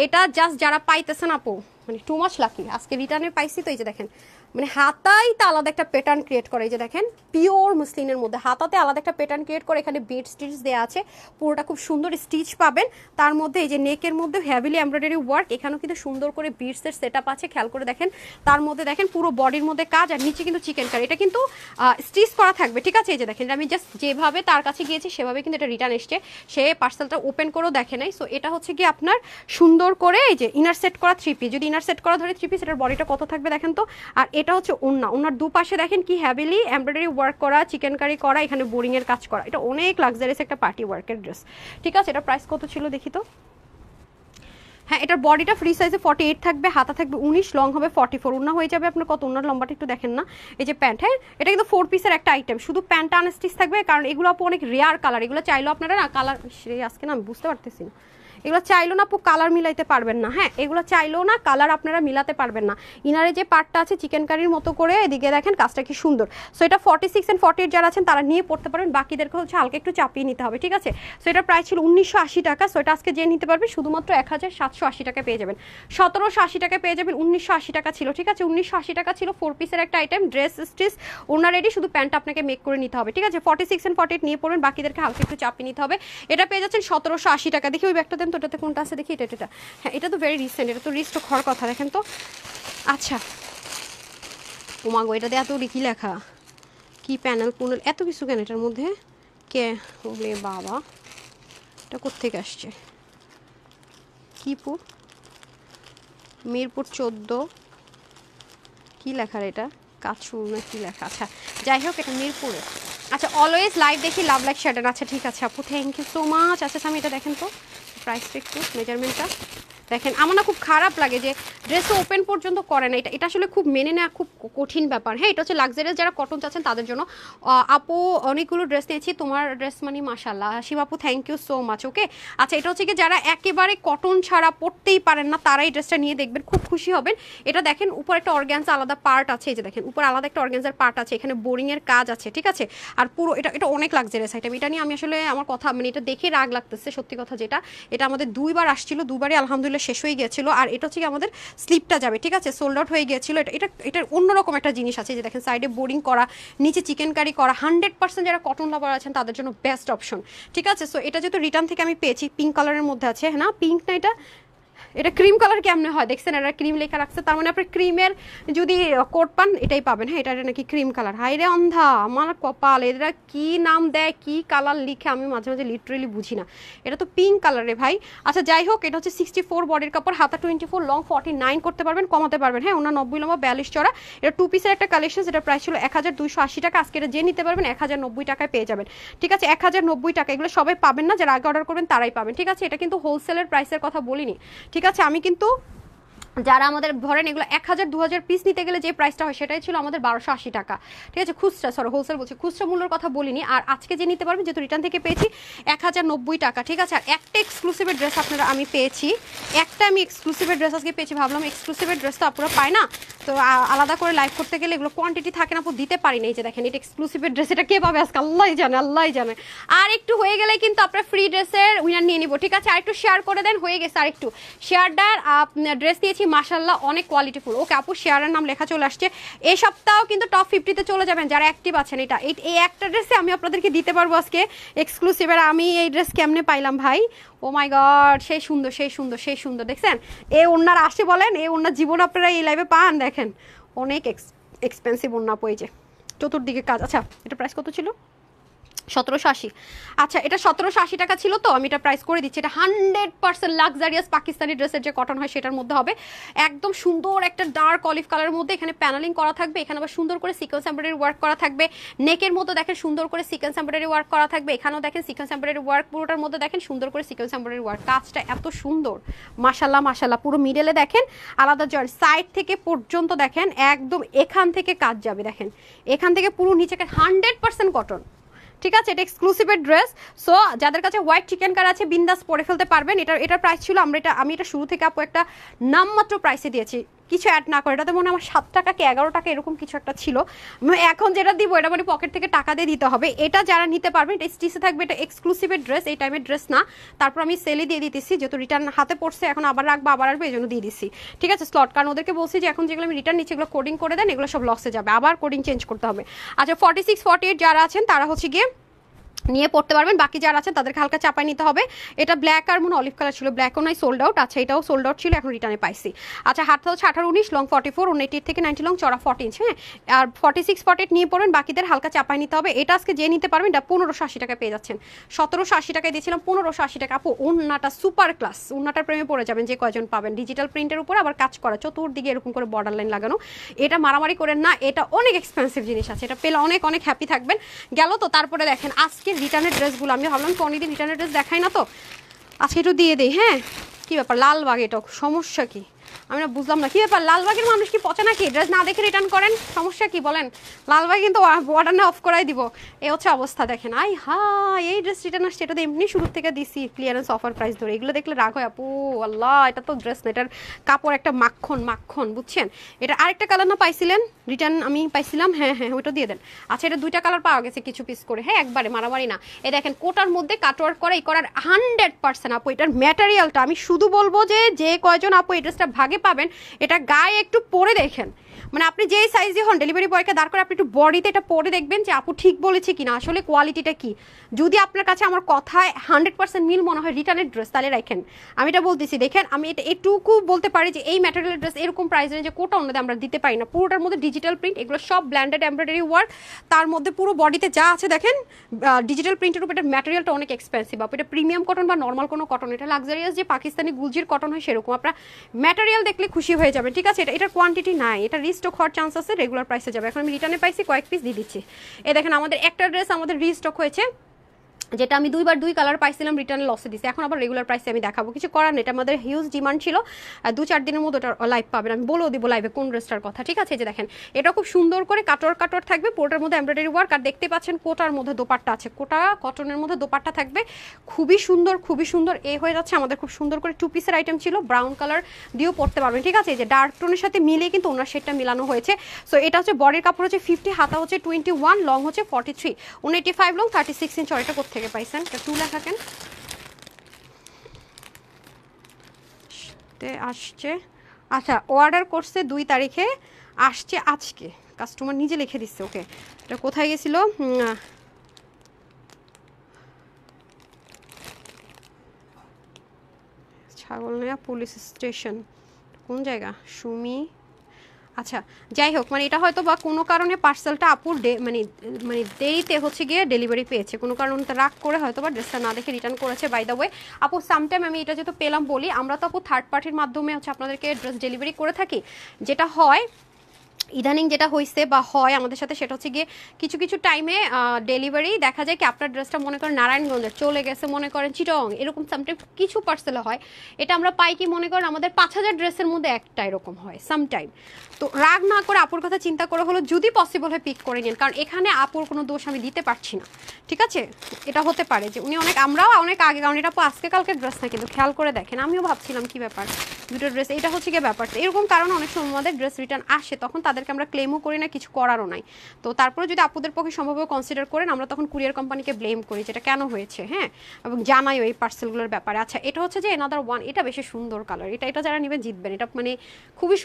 এটা জাস্ট যারা পাইতেছেন আপু, মানে টু মাচ লাকি। আজকে রিটার্নে পাইছি তো। এই যে দেখেন, মানে হাতাই তো আলাদা একটা প্যাটার্ন ক্রিয়েট করে। এই যে দেখেন পিওর মুসলিনের মধ্যে হাতাতে আলাদা একটা প্যাটার্ন ক্রিয়েট করে, এখানে বিট স্টিচ দেওয়া আছে, পুরোটা খুব সুন্দর স্টিচ পাবেন। তার মধ্যে এই যে নেকের মধ্যে হেভিলি এমব্রয়ডারি ওয়ার্ক, এখানেও কিন্তু সুন্দর করে বিটসের সেট আপ আছে, খেয়াল করে দেখেন। তার মধ্যে দেখেন পুরো বডির মধ্যে কাজ, আর নিচে কিন্তু চিকেন কারি, এটা কিন্তু স্টিচ করা থাকবে, ঠিক আছে? এই যে দেখেন, আমি জাস্ট যেভাবে তার কাছে গিয়েছি সেভাবে কিন্তু এটা রিটার্ন এসছে, সে পার্সেলটা ওপেন করেও দেখে নাই। সো এটা হচ্ছে কি আপনার সুন্দর করে এই যে ইনার সেট করা 3 পিস, যদি ইনার সেট করা ধরে 3 পিস, এটার বডিটা কত থাকবে দেখেন তো। আর এটা হচ্ছে ওনার দুপাশে দেখেন কি হ্যাভিলি এমব্রয়ডারি ওয়ার্ক করা, চিকেন কারি করা, এখানে বোরিং এর কাজ করা। এটা অনেক লাক্সারিয়াস একটা পার্টি ওয়ার্কের ড্রেস, ঠিক আছে? এটা প্রাইস কত ছিল দেখি তো। হ্যাঁ, এটার বডিটা ফ্রি সাইজে 48 থাকবে, হাতা থাকবে 19, লং হবে 44, ওড়না হয়ে যাবে আপনার কত, ওড়নার লম্বাটা একটু দেখেন না। এই যে প্যান্ট, হ্যাঁ এটা কিন্তু 4 পিসের একটা আইটেম, শুধু প্যান্টটা আনস্টিচ থাকবে, কারণ এগুলো আপু অনেক রেয়ার কালার। এগুলো চাইলেও আপনারা না কালার, আজকে না আমি বুঝতে পারতেছি না, এগুলো চাইলেও না আপু কালার মিলাইতে পারবেন না। হ্যাঁ, এগুলো চাইলেও না কালার আপনারা মিলাতে পারবেন না। ইনারে যে পার্টটা আছে চিকেন কারির মতো করে, এদিকে দেখেন কাজটা কি সুন্দর। সো এটা 46 এন্ড 48 যারা আছেন তারা নিয়ে পড়তে পারবেন, বাকিদেরকে হচ্ছে হালকা একটু চাপিয়ে নিতে হবে, ঠিক আছে? সো এটার প্রাইস ছিল 1980 টাকা। সো এটা আজকে যে নিতে পারবে শুধুমাত্র 1780 টাকায় পেয়ে যাবেন, 1780 টাকায় পেয়ে যাবেন। 1980 টাকা ছিল, ঠিক আছে? 1980 টাকা ছিল 4 পিসের একটা আইটেম, ড্রেস স্টিচ, ওনার রেডি, শুধু প্যান্টটা আপনাকে মেক করে নিতে হবে, ঠিক আছে? 46 এন্ড 48 নিয়ে পড়বেন, বাকিদেরকে হালকা একটু চাপিয়ে নিতে হবে। এটা পেয়ে যাচ্ছেন 1780 টাকা। দেখি ওই ব্যাগটা দেন তো, এটাতে কোনটা আছে দেখি। এটা হ্যাঁ, এটা তো ভেরি রিসেন্ট, এটা তো রিস্টক হওয়ার কথা, দেখেন তো। আচ্ছা, ওমাগো, এটাতে এত কি লেখা, কি প্যানেল পুনেল, এত কিছু কেন এটার মধ্যে, কে বলে বাবা, এটা কোত্থেকে আসছে, কি পু, মিরপুর 14, কি লেখার এটা, কাছু না কি লেখা। আচ্ছা যাই হোক, এটা মিরপুরে। আচ্ছা, অলওয়েজ লাইভ দেখি, লাভ লাইক শ্যাটার। আচ্ছা ঠিক আছে আপু, থ্যাংক ইউ সো মাচ। আচ্ছা আমি এটা দেখেন তো, প্রাইসটা একটু, মেজারমেন্টটা দেখেন। আমার না খুব খারাপ লাগে যে ড্রেসটা ওপেন পর্যন্ত করে না, এটা আসলে খুব মেনে নেওয়া খুব কঠিন ব্যাপার। হ্যাঁ, এটা হচ্ছে লাক্সারিয়াস যারা কটন চাচ্ছেন তাদের জন্য। আপু অনেকগুলো ড্রেস নিয়েছি, তোমার ড্রেস মানে মাশাআল্লাহ। শিবাপু থ্যাংক ইউ সো মাচ। ওকে, আচ্ছা এটা হচ্ছে কি যারা একেবারে কটন ছাড়া পরতেই পারেন না, তারা এই ড্রেসটা নিয়ে দেখবেন, খুব খুশি হবেন। এটা দেখেন উপর একটা অর্গানজা আলাদা পার্ট আছে, এই যে দেখেন উপর আলাদা একটা অর্গানজার পার্ট আছে, এখানে বোরিং এর কাজ আছে, ঠিক আছে? আর পুরো এটা অনেক লাক্সারিয়াস আইটেম। এটা নিয়ে আমি আসলে আমার কথা মানে এটা দেখে রাগ লাগতেছে সত্যি কথা, যেটা এটা আমাদের 2বার আসছিল, 2বারই আলহামদুলিল্লাহ শেষ হয়ে গিয়েছিল। আর এটা হচ্ছে কি আমাদের স্লিপটা যাবে, ঠিক আছে? সোল্ড আউট হয়ে গিয়েছিল। এটার অন্যরকম একটা জিনিস আছে, যে দেখেন সাইডে বোরিং করা, নিচে চিকেন কারি করা। 100% যারা কটন লাভার আছেন তাদের জন্য বেস্ট অপশন, ঠিক আছে? সো এটা যেহেতু রিটার্ন থেকে আমি পেয়েছি, পিঙ্ক কালারের মধ্যে আছে, হ্যাঁ না পিঙ্ক না, এটা ক্রিম কালার কেমনে হয় দেখছেন, এটা ক্রিম লেখা রাখছে, তার মানে আপনি ক্রিমের যদি কোট পান এটাই পাবেন। হ্যাঁ, এটা নাকি ক্রিম কালার। হাই রে অন্ধা আমার কপাল, এরা কি নাম দেয় কি কালার লিখে আমি মাঝে মাঝে লিটারেলি বুঝি না। এটা তো পিঙ্ক কালার রে ভাই। আচ্ছা যাই হোক, এটা হচ্ছে 64 বডির কাপড়, হাতা 24, লং 49 করতে পারবেন, কমাতে পারবেন। হ্যাঁ, ওনার 90 লম্বা 42 চড়া। এটা 2 পিসের একটা কালেকশন, যেটা প্রাইস ছিল 1280 টাকা। আজকে এটা যে নিতে পারবেন 1090 টাকায় পেয়ে যাবেন। ঠিক আছে, 1090 টাকা। এগুলো সবাই পাবেন না, যারা আগে অর্ডার করবেন তারাই পাবেন। ঠিক আছে, এটা কিন্তু হোলসেলের প্রাইসের কথা বলিনি। ঠিক আছে, আমি কিন্তু যারা আমাদের ধরেন এগুলো 1000 2000 পিস নিতে গেলে যে প্রাইসটা হয় সেটাই ছিল আমাদের 1280 টাকা। ঠিক আছে, খুচরা, সরি হোলসেল বলছি, খুচরা মূল্যের কথা বলিনি। আর আজকে যে নিতে পারবেন, যেহেতু রিটার্ন থেকে পেয়েছি 1090 টাকা। ঠিক আছে, আর একটা এক্সক্লুসিভের ড্রেস আপনারা আমি পেয়েছি, একটা আমি এক্সক্লুসিভের ড্রেস আজকে পেয়েছি। ভাবলাম এক্সক্লুসিভের ড্রেস তো আপনারা পায় না, তো আলাদা করে লাইভ করতে গেলে এগুলো কোয়ান্টিটি থাকে না, দিতে পারি না। এই যে দেখেন, এটা এক্সক্লুসিভের ড্রেস, এটা কে পাবে আজকে আল্লাহই জানে, আল্লাহই জানে। আর একটু হয়ে গেলে কিন্তু আপনারা ফ্রি ড্রেসের উইনার নিয়ে নিব। ঠিক আছে, আর একটু শেয়ার করে দেন, হয়ে গেছে। আর একটু শেয়ারটার ড্রেস দিয়েছি, মাশাআল্লাহ অনেক কোয়ালিটিফুল। ওকে আপু, শেয়ারের নাম লেখা চলে আসছে। এই সপ্তাহ কিন্তু টপ 50-তে চলে যাবেন যারা অ্যাক্টিভ আছেন। এটা এই একটা ড্রেসে আমি আপনাদেরকে দিতে পারবো আজকে এক্সক্লুসিভের। আমি এই ড্রেস কেমনে পাইলাম ভাই, ও মাই গড, সেই সুন্দর সেই সুন্দর সেই সুন্দর। দেখছেন এই ওনার আসে বলেন, এই ওনার জীবন আপনারা এই লাইভে পান। দেখেন অনেক এক্সপেন্সিভ ওনা পড়ে যে চতুর্দিকে কাজ। আচ্ছা, এটা প্রাইস কত ছিল? 1780। আচ্ছা, এটা 1780 টাকা ছিল, তো আমি এটা প্রাইস করে দিচ্ছি। এটা 100% লাক্সারিয়াস পাকিস্তানি ড্রেসের যে কটন হয় সেটার মধ্যে হবে। একদম সুন্দর একটা ডার্ক অলিভ কালারের মধ্যে এখানে প্যানেলিং করা থাকবে, এখানে আবার সুন্দর করে সিকোয়েন্স এমব্রয়ডারি ওয়ার্ক করা থাকবে। নেকের মধ্যে দেখেন সুন্দর করে সিকোয়েন্স এমব্রয়ডারি ওয়ার্ক করা থাকবে, এখানেও দেখেন সিকোয়েন্স এমব্রয়ডারি ওয়ার্ক, পুরোটার মধ্যে দেখেন সুন্দর করে সিকোয়েন্স এমব্রয়ডারি ওয়ার্ক। কাজটা এত সুন্দর, মাশাআল্লাহ মাশাআল্লাহ। পুরো মিডলে দেখেন আলাদা জয়েন্ট, সাইড থেকে পর্যন্ত দেখেন একদম এখান থেকে কাজ যাবে, দেখেন এখান থেকে পুরো নিচে 100% কটন। ঠিক আছে, এটা এক্সক্লুসিভের ড্রেস। সো যাদের কাছে হোয়াইট চিকেন কার আছে বিন্দাস পরে ফেলতে পারবেন। এটার প্রাইস ছিল, আমি এটা শুরু থেকে আপু একটা নামমাত্র প্রাইসে দিয়েছি, কিছু অ্যাড না করে। এটাতে মনে হয় আমার 7 টাকা কি 11 টাকা এরকম কিছু একটা ছিল। এখন যেটা দিব এটা মানে পকেট থেকে টাকা দিয়ে দিতে হবে। এটা যারা নিতে পারবেন, এটা স্টিচে থাকবে, এটা এক্সক্লুসিভের ড্রেস, এই টাইমের ড্রেস না। তারপর আমি সেলে দিয়ে দিতেছি, যেহেতু রিটার্ন হাতে পড়ছে, এখন আবার রাখবো আবার আসবে, এই জন্য দিয়ে দিচ্ছি। ঠিক আছে, স্লট, কারণ ওদেরকে বলছি যে এখন যেগুলো আমি রিটার্ন নিচ্ছি এগুলো কোডিং করে দেন, এগুলো সব লসে যাবে, আবার কোডিং চেঞ্জ করতে হবে। আচ্ছা, 46 48 যারা আছেন তারা হচ্ছে গিয়ে নিয়ে পড়তে পারবেন, বাকি যারা আছেন তাদেরকে হালকা চাপাই নিতে হবে। এটা ব্ল্যাক আর মনে অলিভ কালার ছিল, ব্ল্যাকও নয়, সোল্ড আউট। আচ্ছা, এটাও সোল্ড আউট ছিল, এখন রিটার্নে পাইছি। আচ্ছা, হাতটা হচ্ছে 18 19, লং 44, 80 থেকে 90 লং, চড়া 40 ইঞ্চ। হ্যাঁ, আর 46 48 নিয়ে পড়বেন, বাকিদের হালকা চাপাই নিতে হবে। এটা আজকে যে নিতে পারবেন এটা 1580 টাকায় পেয়ে যাচ্ছেন। 1780 টাকায় দিয়েছিলাম, 1580 টাকা। আপু ওন্নাটা সুপার ক্লাস, ওন্নাটার প্রেমে পড়ে যাবেন যে কয়জন পাবেন। ডিজিটাল প্রিন্টের উপর আবার কাজ করা, চতুর্দিকে এরকম করে বর্ডার লাইন লাগানো। এটা মারামারি করেন না, এটা অনেক এক্সপেন্সিভ জিনিস আছে, এটা পেলে অনেক অনেক হ্যাপি থাকবেন। গেল তো, তারপরে দেখেন আজকে রিটার্নের ড্রেসগুলো আমি ভাবলাম কোনদিন রিটার্নের ড্রেস দেখাই না, তো আজকে একটু দিয়ে দেই। হ্যাঁ, কি ব্যাপার লালবাগ, এটা সমস্যা কি? আমি না বুঝলাম না কি ব্যাপার, লালবাগের মানুষ কি পচে নাকি? ড্রেস না দেখে রিটার্ন করেন, সমস্যা কি বলেন? লালবাগ কিন্তু অর্ডার না অফ করাই দিব, এই হচ্ছে অবস্থা। দেখেন আই হা, এই ড্রেস রিটার্ন আসছে, এটা তো এমনি শুরু থেকে দিছি ক্লিয়ারেন্স অফার প্রাইস ধরে। এগুলো দেখলে রাগ হয় আপু, আল্লাহ এটা তো ড্রেস না, এটার কাপড় একটা মাখন মাখন, বুঝছেন? এটা আরেকটা কালার না পাইছিলেন রিটার্ন, আমি পাইছিলাম। হ্যাঁ হ্যাঁ, ওইটা দিয়ে দেন। আচ্ছা, এটা 2টা কালার পাওয়া গেছে কিছু পিস করে। হ্যাঁ, একবারে মারামারি না। এই দেখেন কোটার মধ্যে কাটওয়ার্ক করা, এই করার 100% আপু। এটার ম্যাটেরিয়ালটা আমি শুধু বলবো যে কয়জন আপু এই ড্রেসটা ভাগে পাবেন, এটা গায়ে একটু পরে দেখেন, মানে আপনি যেই সাইজে হন ডেলিভারি বয়কে দাঁড় করে আপনি একটু বডিতে এটা পরে দেখবেন যে আপু ঠিক বলেছে কিনা, আসলে কোয়ালিটিটা কি। যদি আপনার কাছে আমার কথায় 100% মিল মনে হয় রিটার্নের ড্রেস, তাহলে রাখেন। আমি এটা বলতেছি, দেখেন আমি এটা এটুকু বলতে পারি যে এই ম্যাটেরিয়াল ড্রেস এরকম প্রাইস রেঞ্জে কোটা অন্যদের আমরা দিতে পারি না। পুরোটার মধ্যে ডিজিটাল প্রিন্ট, এগুলো সব ব্ল্যান্ডেড এমব্রয়ডারি ওয়ার্ক, তার মধ্যে পুরো বডিতে যা আছে দেখেন ডিজিটাল প্রিন্টের উপর। এটার ম্যাটেরিয়ালটা অনেক এক্সপেন্সিভ আপু, এটা প্রিমিয়াম কটন বা নর্মাল কোনো কটন, এটা লাক্সারিয়াস যে পাকিস্তানি গুলজির কটন হয় সেরকম। আপনার ম্যাটেরিয়াল দেখলে খুশি হয়ে যাবেন। ঠিক আছে, এটার কোয়ান্টিটি নাই, এটা রিস্টক হওয়ার চান্স আছে, রেগুলার প্রাইসে যাবে। এখন আমি রিটার্নে পাইছি, কয়েক পিস দিয়ে দিচ্ছি। এ দেখেন আমাদের একটা ড্রেস আমাদের রিস্টক হয়েছে, যেটা আমি 2বার 2 কালার পাইছিলাম, রিটার্ন লসে দিছি। এখন আবার রেগুলার প্রাইসে আমি দেখাবো, কিছু করার নেই, এটা আমাদের হিউজ ডিমান্ড ছিল। 2-4 দিনের মধ্যে ওটা লাইভ পাবেন, আমি বলেও দিব লাইভে কোন ড্রেসটার কথা। ঠিক আছে, যে দেখেন এটা খুব সুন্দর করে কাটর কাটর থাকবে, পোর্টার মধ্যে এমব্রয়ডারি ওয়ার্ক, আর দেখতে পাচ্ছেন কোটার মধ্যে দোপাট্টা আছে, কোটা কটনের মধ্যে দোপাট্টা থাকবে, খুবই সুন্দর খুবই সুন্দর। এই হয়ে যাচ্ছে আমাদের খুব সুন্দর করে 2 পিসের আইটেম ছিল, ব্রাউন কালার দিয়েও পরতে পারবেন। ঠিক আছে, এই যে ডার্ক টোনের সাথে মিলিয়ে কিন্তু ওনার শেডটা মিলানো হয়েছে। সো এটা হচ্ছে বডির কাপড় হচ্ছে 50, হাতা হচ্ছে 21, লং হচ্ছে 43, 185 লং, 36 ইঞ্চ। আর এটা কোথা থেকে পাইছেন? এটা থাকেন আসছে। আচ্ছা, অর্ডার করছে 2 তারিখে, আসছে আজকে, কাস্টমার নিজে লিখে দিচ্ছে। ওকে, এটা কোথায় গেছিল? ছাগলনাইয়া পুলিশ স্টেশন কোন জায়গা সুমি আচ্ছা যাই হোক মানে এটা হয়তো বা কোনো কারণে পার্সেলটা আপুর মানে দেরিতে হচ্ছে গিয়ে ডেলিভারি পেয়েছে কোনো কারণে রাগ করে হয়তো বা ড্রেসটা না দেখে রিটার্ন করেছে। বাই দ্য ওয়ে আপু সামটাইম আমি এটা যেহেতু পেলাম বলি, আমরা তো আপু থার্ড পার্টির মাধ্যমে হচ্ছে আপনাদেরকে ড্রেস ডেলিভারি করে থাকি। যেটা হয় ইদানিং যেটা হয়েছে বা হয় আমাদের সাথে সেটা হচ্ছে গিয়ে কিছু কিছু টাইমে ডেলিভারি দেখা যায় কি আপনার ড্রেসটা মনে করেন নারায়ণগঞ্জে চলে গেছে, মনে করেন চিটং, এরকম সামটাইম কিছু পার্সেলে হয়। এটা আমরা পাই কি মনে করেন আমাদের 5000 ড্রেসের মধ্যে একটা এরকম হয় সামটাইম। তো রাগ না করে আপুর কথা চিন্তা করে হলো যদি পসিবল হয় পিক করে নিন, কারণ এখানে আপুর কোনো দোষ আমি দিতে পারছি না, ঠিক আছে। এটা হতে পারে যে উনি আমরাও অনেক আগে, কারণ এটা আপু আজকে কালকের ড্রেস না, কিন্তু খেয়াল করে দেখেন আমিও ভাবছিলাম কি ব্যাপার দুটো ড্রেস, এটা হচ্ছে গিয়ে ব্যাপারটা এরকম। কারণ অনেক সময় আমাদের ড্রেস রিটার্ন আসে তখন তাদেরকে আমরা ক্লেমও করি না, কিছু করারও নাই। তো তারপরে যদি আপুদের পক্ষে সম্ভব কনসিডার করেন আমরা তখন কুরিয়ার কোম্পানিকে ব্লেম করি যেটা কেন হয়েছে, হ্যাঁ, এবং জানাই ওই পার্সেলগুলোর ব্যাপারে। আচ্ছা এটা হচ্ছে যে এনাদার ওয়ান, এটা বেশি সুন্দর কালার, এটা যারা নেবেন জিতবেন। এটা মানে খুবই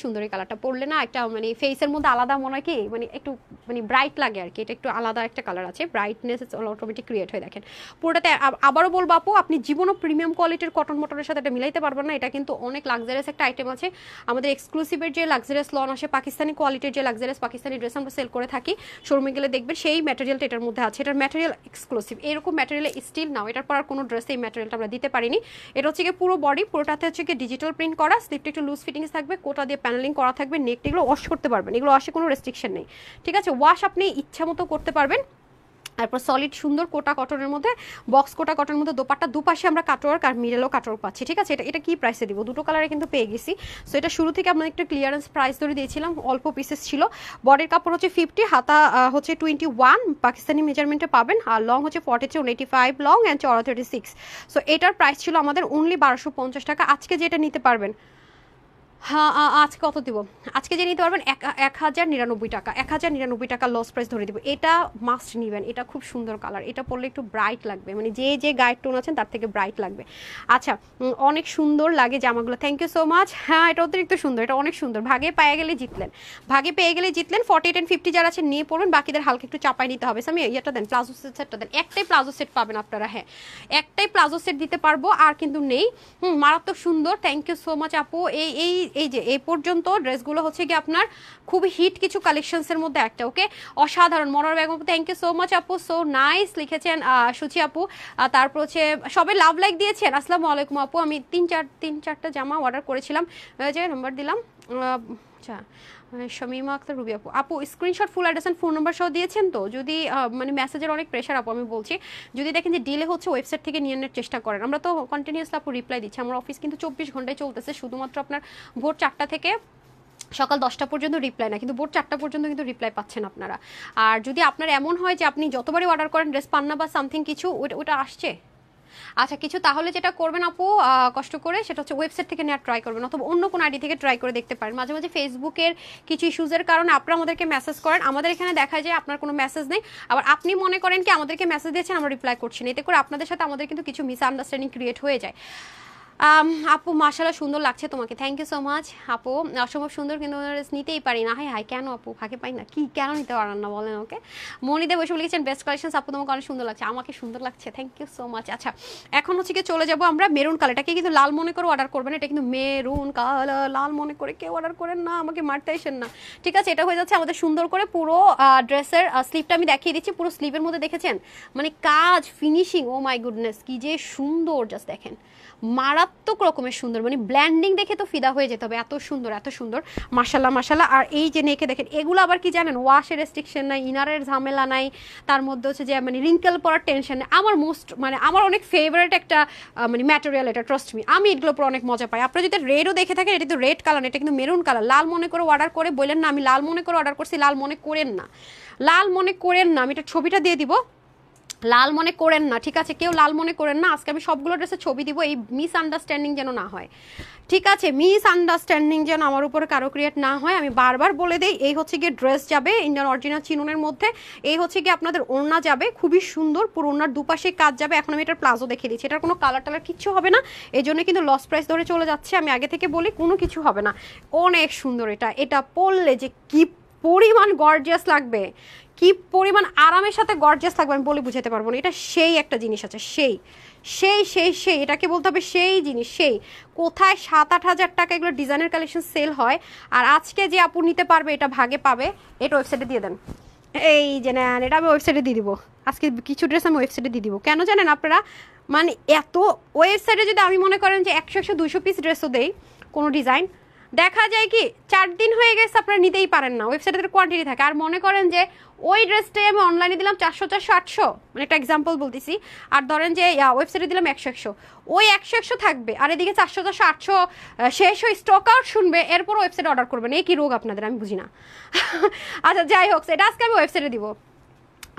সুন্দর এই কালারটা পরলে না একটা মানে ফেসের মধ্যে আলাদা মনে হয় কি মানে একটু মানে ব্রাইট লাগে আর কি। এটা একটু আলাদা একটা কালার আছে, ব্রাইটনেস অটোমেটিক ক্রিয়েট হয়ে দেখেন পুরোটাতে। আবারও বলবো আপু আপনি জীবনও প্রিমিয়াম কোয়ালিটির কটন মটনের সাথে এটা মিলাইতে পারবেন না। এটা কিন্তু অনেক লাক্সারিয়াস একটা আইটেম আছে। আমাদের এক্সক্লুসিভের যে লাক্সারিয়াস লন আসে পাকিস্তানি কোয়ালিটির যে লাক্সারিয়াস পাকিস্তানি ড্রেস আমরা সেল করে থাকি, শোরুমে গেলে দেখবেন সেই ম্যাটেরিয়ালটা এটার মধ্যে আছে। এটার ম্যাটেরিয়াল এক্সক্লুসিভ, এরকম ম্যাটেরিয়াল স্টিল নাও এটার পর আর কোনো ড্রেসে এই ম্যাটেরিয়ালটা আমরা দিতে পারিনি। এটা হচ্ছে গিয়ে পুরো বডি পুরোটাতে হচ্ছে গিয়ে ডিজিটাল প্রিন্ট করা, স্লিপটা একটু লুজ ফিটিংস থাকবে, কোটা দিয়ে প্যানেলিং করা থাকবে, নেকটা এগুলো ওয়াশ করতে পারবেন, এগুলো ওয়াশে কোনো রেস্ট্রিকশন নেই, ঠিক আছে। ওয়াশ আপনি ইচ্ছা মতো করতে পারবেন। তারপর সলিড সুন্দর কোটা কটনের মধ্যে বক্স কোটা কটনের মধ্যে দোপাট্টা দুপাশে আমরা কাটওয়ার্ক আর মিডলও কাটওয়ার্ক পাচ্ছি, ঠিক আছে। এটা কি প্রাইসে দিব, দুটো কালারে কিন্তু পেয়ে গেছি। সো এটা শুরু থেকে আমরা একটু ক্লিয়ারেন্স প্রাইস ধরে দিয়েছিলাম, অল্প পিসেস ছিল। বডির কাপড় হচ্ছে 50, হাতা হচ্ছে 21 পাকিস্তানি মেজারমেন্টে পাবেন, আর লং হচ্ছে 43, 185 লং অ্যান্ড চড়া 36। সো এটার প্রাইস ছিল আমাদের অনলি 1250 টাকা। আজকে যেটা নিতে পারবেন, হ্যাঁ আজকে কত দিব, আজকে যে নিতে পারবেন 1099 টাকা, 1099 টাকা লস প্রাইস ধরে দিব। এটা মাস্ট নিবেন, এটা খুব সুন্দর কালার, এটা পরলে একটু ব্রাইট লাগবে, মানে যে গাইড টোন আছেন তার থেকে ব্রাইট লাগবে। আচ্ছা অনেক সুন্দর লাগে জামাগুলো, থ্যাংক ইউ সো মাচ। হ্যাঁ এটা অতিরিক্ত সুন্দর, এটা অনেক সুন্দর, ভাগে পেয়ে গেলে জিতলেন, 48 and 50 যারা আছেন নিয়ে পড়বেন, বাকিদের হালকা একটু চাপাই নিতে হবে। আমি ইয়েটা দেন, প্লাজো সেটটা দেন, একটাই প্লাজো সেট পাবেন আপনারা, হ্যাঁ একটাই প্লাজো সেট দিতে পারবো আর কিন্তু নেই। মারাত্মক সুন্দর, থ্যাংক ইউ সো মাচ আপু। এই যে এই পর্যন্ত ড্রেসগুলো হচ্ছে কি আপনার খুবই হিট কিছু কালেকশনসের মধ্যে একটা, ওকে অসাধারণ। মনোর Begum thank you so much আপু, সো নাইস লিখেছেন সুচি আপু। তারপর হচ্ছে সবাই লাভ লাইক দিয়েছেন, আসসালামু আলাইকুম আপু। আমি তিন চারটা জামা অর্ডার করেছিলাম, যে নাম্বার দিলাম, আচ্ছা শামিমা আক্তার রুবি আপু screenshot full address and phone number সহ দিয়েছেন তো। যদি মানে মেসেজের অনেক প্রেশার আপু, আমি বলছি যদি দেখেন যে ডিলে হচ্ছে ওয়েবসাইট থেকে নিয়ে নেওয়ার চেষ্টা করেন, আমরা তো কন্টিনিউসলি আপু রিপ্লাই দিচ্ছি। আমার অফিস কিন্তু 24 ঘন্টায় চলতেছে, শুধুমাত্র আপনার ভোর 4টা থেকে সকাল 10টা পর্যন্ত রিপ্লাই না, কিন্তু ভোর 4টা পর্যন্ত কিন্তু রিপ্লাই পাচ্ছেন আপনারা। আর যদি আপনার এমন হয় যে আপনি যতবারই অর্ডার করেন ড্রেস পান না বা সামথিং কিছু ওটা আসছে আচ্ছা কিছু, তাহলে যেটা করবেন আপু কষ্ট করে সেটা হচ্ছে ওয়েবসাইট থেকে নেওয়ার ট্রাই করবেন, অথবা অন্য কোনো আইডি থেকে ট্রাই করে দেখতে পারেন। মাঝে মাঝে ফেসবুকের কিছু ইস্যুজের কারণে আপনারা আমাদেরকে মেসেজ করেন, আমাদের এখানে দেখা যায় আপনার কোনো মেসেজ নেই, আবার আপনি মনে করেন কি আমাদেরকে মেসেজ দিয়েছেন আমরা রিপ্লাই করছি না, এতে করে আপনাদের সাথে আমাদের কিন্তু কিছু মিসআন্ডারস্ট্যান্ডিং ক্রিয়েট হয়ে যায়। আপু মাশাআল্লাহ সুন্দর লাগছে তোমাকে, থ্যাংক ইউ সো মাচ আপু। অসম্ভব সুন্দর, কিন্তু নিতেই পারি না। হাই কেন আপু, ফাঁকে পাই না কি, কেন নিতে পারেন না বলেন ওকে। মনিদেব বসে লিখেছেন বেস্ট কালেকশন আপু, তোমাকে অনেক সুন্দর লাগছে, আমাকে সুন্দর লাগছে, থ্যাংক ইউ সো মাচ। আচ্ছা এখন হচ্ছে কি চলে যাবো আমরা মেরুন কালার, এটাকে কিন্তু লাল মনে করে অর্ডার করবেন, এটা কিন্তু মেরুন কালার, লাল মনে করে কেউ অর্ডার করেন না, আমাকে মারতে আসেন না, ঠিক আছে। এটা হয়ে যাচ্ছে আমাদের সুন্দর করে পুরো ড্রেসের স্লিভটা আমি দেখিয়ে দিচ্ছি, পুরো স্লিভের মধ্যে দেখেছেন মানে কাজ ফিনিশিং, ও মাই গুডনেস কি যে সুন্দর, জাস্ট দেখেন মারাত্মক রকমের সুন্দর, মানে ব্ল্যান্ডিং দেখে তো ফিদা হয়ে যেতে হবে, এত সুন্দর এত সুন্দর, মাশাল্লাহ মাশাল্লাহ। আর এই যে নেকে দেখেন, এগুলো আবার কি জানেন, ওয়াশের রেস্ট্রিকশন নাই, ইনারের ঝামেলা নাই, তার মধ্যে হচ্ছে যে মানে রিঙ্কেল পরার টেনশন নেই। আমার মানে আমার অনেক ফেভারিট একটা মানে ম্যাটেরিয়াল এটা, ট্রাস্ট মি, আমি এগুলো পরে অনেক মজা পাই। আপনারা যদি রেডও দেখে থাকেন, এটা কিন্তু রেড কালার, এটা কিন্তু মেরুন কালার। লাল মনে করে অর্ডার করে বললেন না আমি লাল মনে করে অর্ডার করছি, লাল মনে করেন না, লাল মনে করেন না, আমি এটা ছবিটা দিয়ে দিব, লাল মনে করেন না, ঠিক আছে, কেউ লাল মনে করেন না। আজকে আমি সবগুলো ড্রেসের ছবি দিব, এই মিসআন্ডারস্ট্যান্ডিং যেন না হয়, ঠিক আছে, মিসআন্ডারস্ট্যান্ডিং যেন আমার উপরে কারো ক্রিয়েট না হয়। আমি বারবার বলে দিই, এই হচ্ছে গিয়ে ড্রেস যাবে ইন্ডিয়ান অরিজিনাল চিনুনের মধ্যে, এই হচ্ছে গিয়ে আপনাদের ওড়না যাবে খুবই সুন্দর, পুরো ওড়নার দুপাশে কাজ যাবে। এখন আমি এটার প্লাজো দেখিয়ে দিচ্ছি, এটার কোনো কালার টালার কিচ্ছু হবে না, এই জন্য কিন্তু লস প্রাইস ধরে চলে যাচ্ছে, আমি আগে থেকে বলি কোনো কিছু হবে না, অনেক সুন্দর। এটা পরলে যে কি পরিমাণ গর্জিয়াস লাগবে, কি পরিমাণ আরামের সাথে গর্জিয়াস থাকবে আমি বলে বুঝাতে পারবো না। এটা সেই একটা জিনিস আছে, সেই সেই সেই সেই এটাকে বলতে হবে সেই জিনিস, সেই কোথায় 7-8 হাজার টাকা এগুলো ডিজাইনের কালেকশন সেল হয়, আর আজকে যে আপু নিতে পারবে এটা ভাগে পাবে। এটা ওয়েবসাইটে দিয়ে দেন, এই যে নেন, এটা আমি ওয়েবসাইটে দিয়ে দিব। আজকে কিছু ড্রেস আমি ওয়েবসাইটে দিয়ে দিব, কেন জানেন আপনারা, মানে এত ওয়েবসাইটে যদি আমি মনে করেন যে 100-200 পিস ড্রেসও দেই কোনো ডিজাইন, দেখা যায় কি 4 দিন হয়ে গেছে আপনারা নিতেই পারেন না, ওয়েবসাইটে কোয়ান্টিটি থাকে। আর মনে করেন যে ওই ড্রেসটাই আমি অনলাইনে দিলাম 400-800, মানে একটা এক্সাম্পল বলতেছি, আর ধরেন যে ওয়েবসাইটে দিলাম 100-100, ওই 100-100 থাকবে, আর এদিকে 400-800 শেষ হয়ে স্টক আউট শুনবে, এরপর ওয়েবসাইটে অর্ডার করবেন। এই কি রোগ আপনাদের আমি বুঝি না। আচ্ছা যাই হোক, এটা আজকে আমি ওয়েবসাইটে দিব,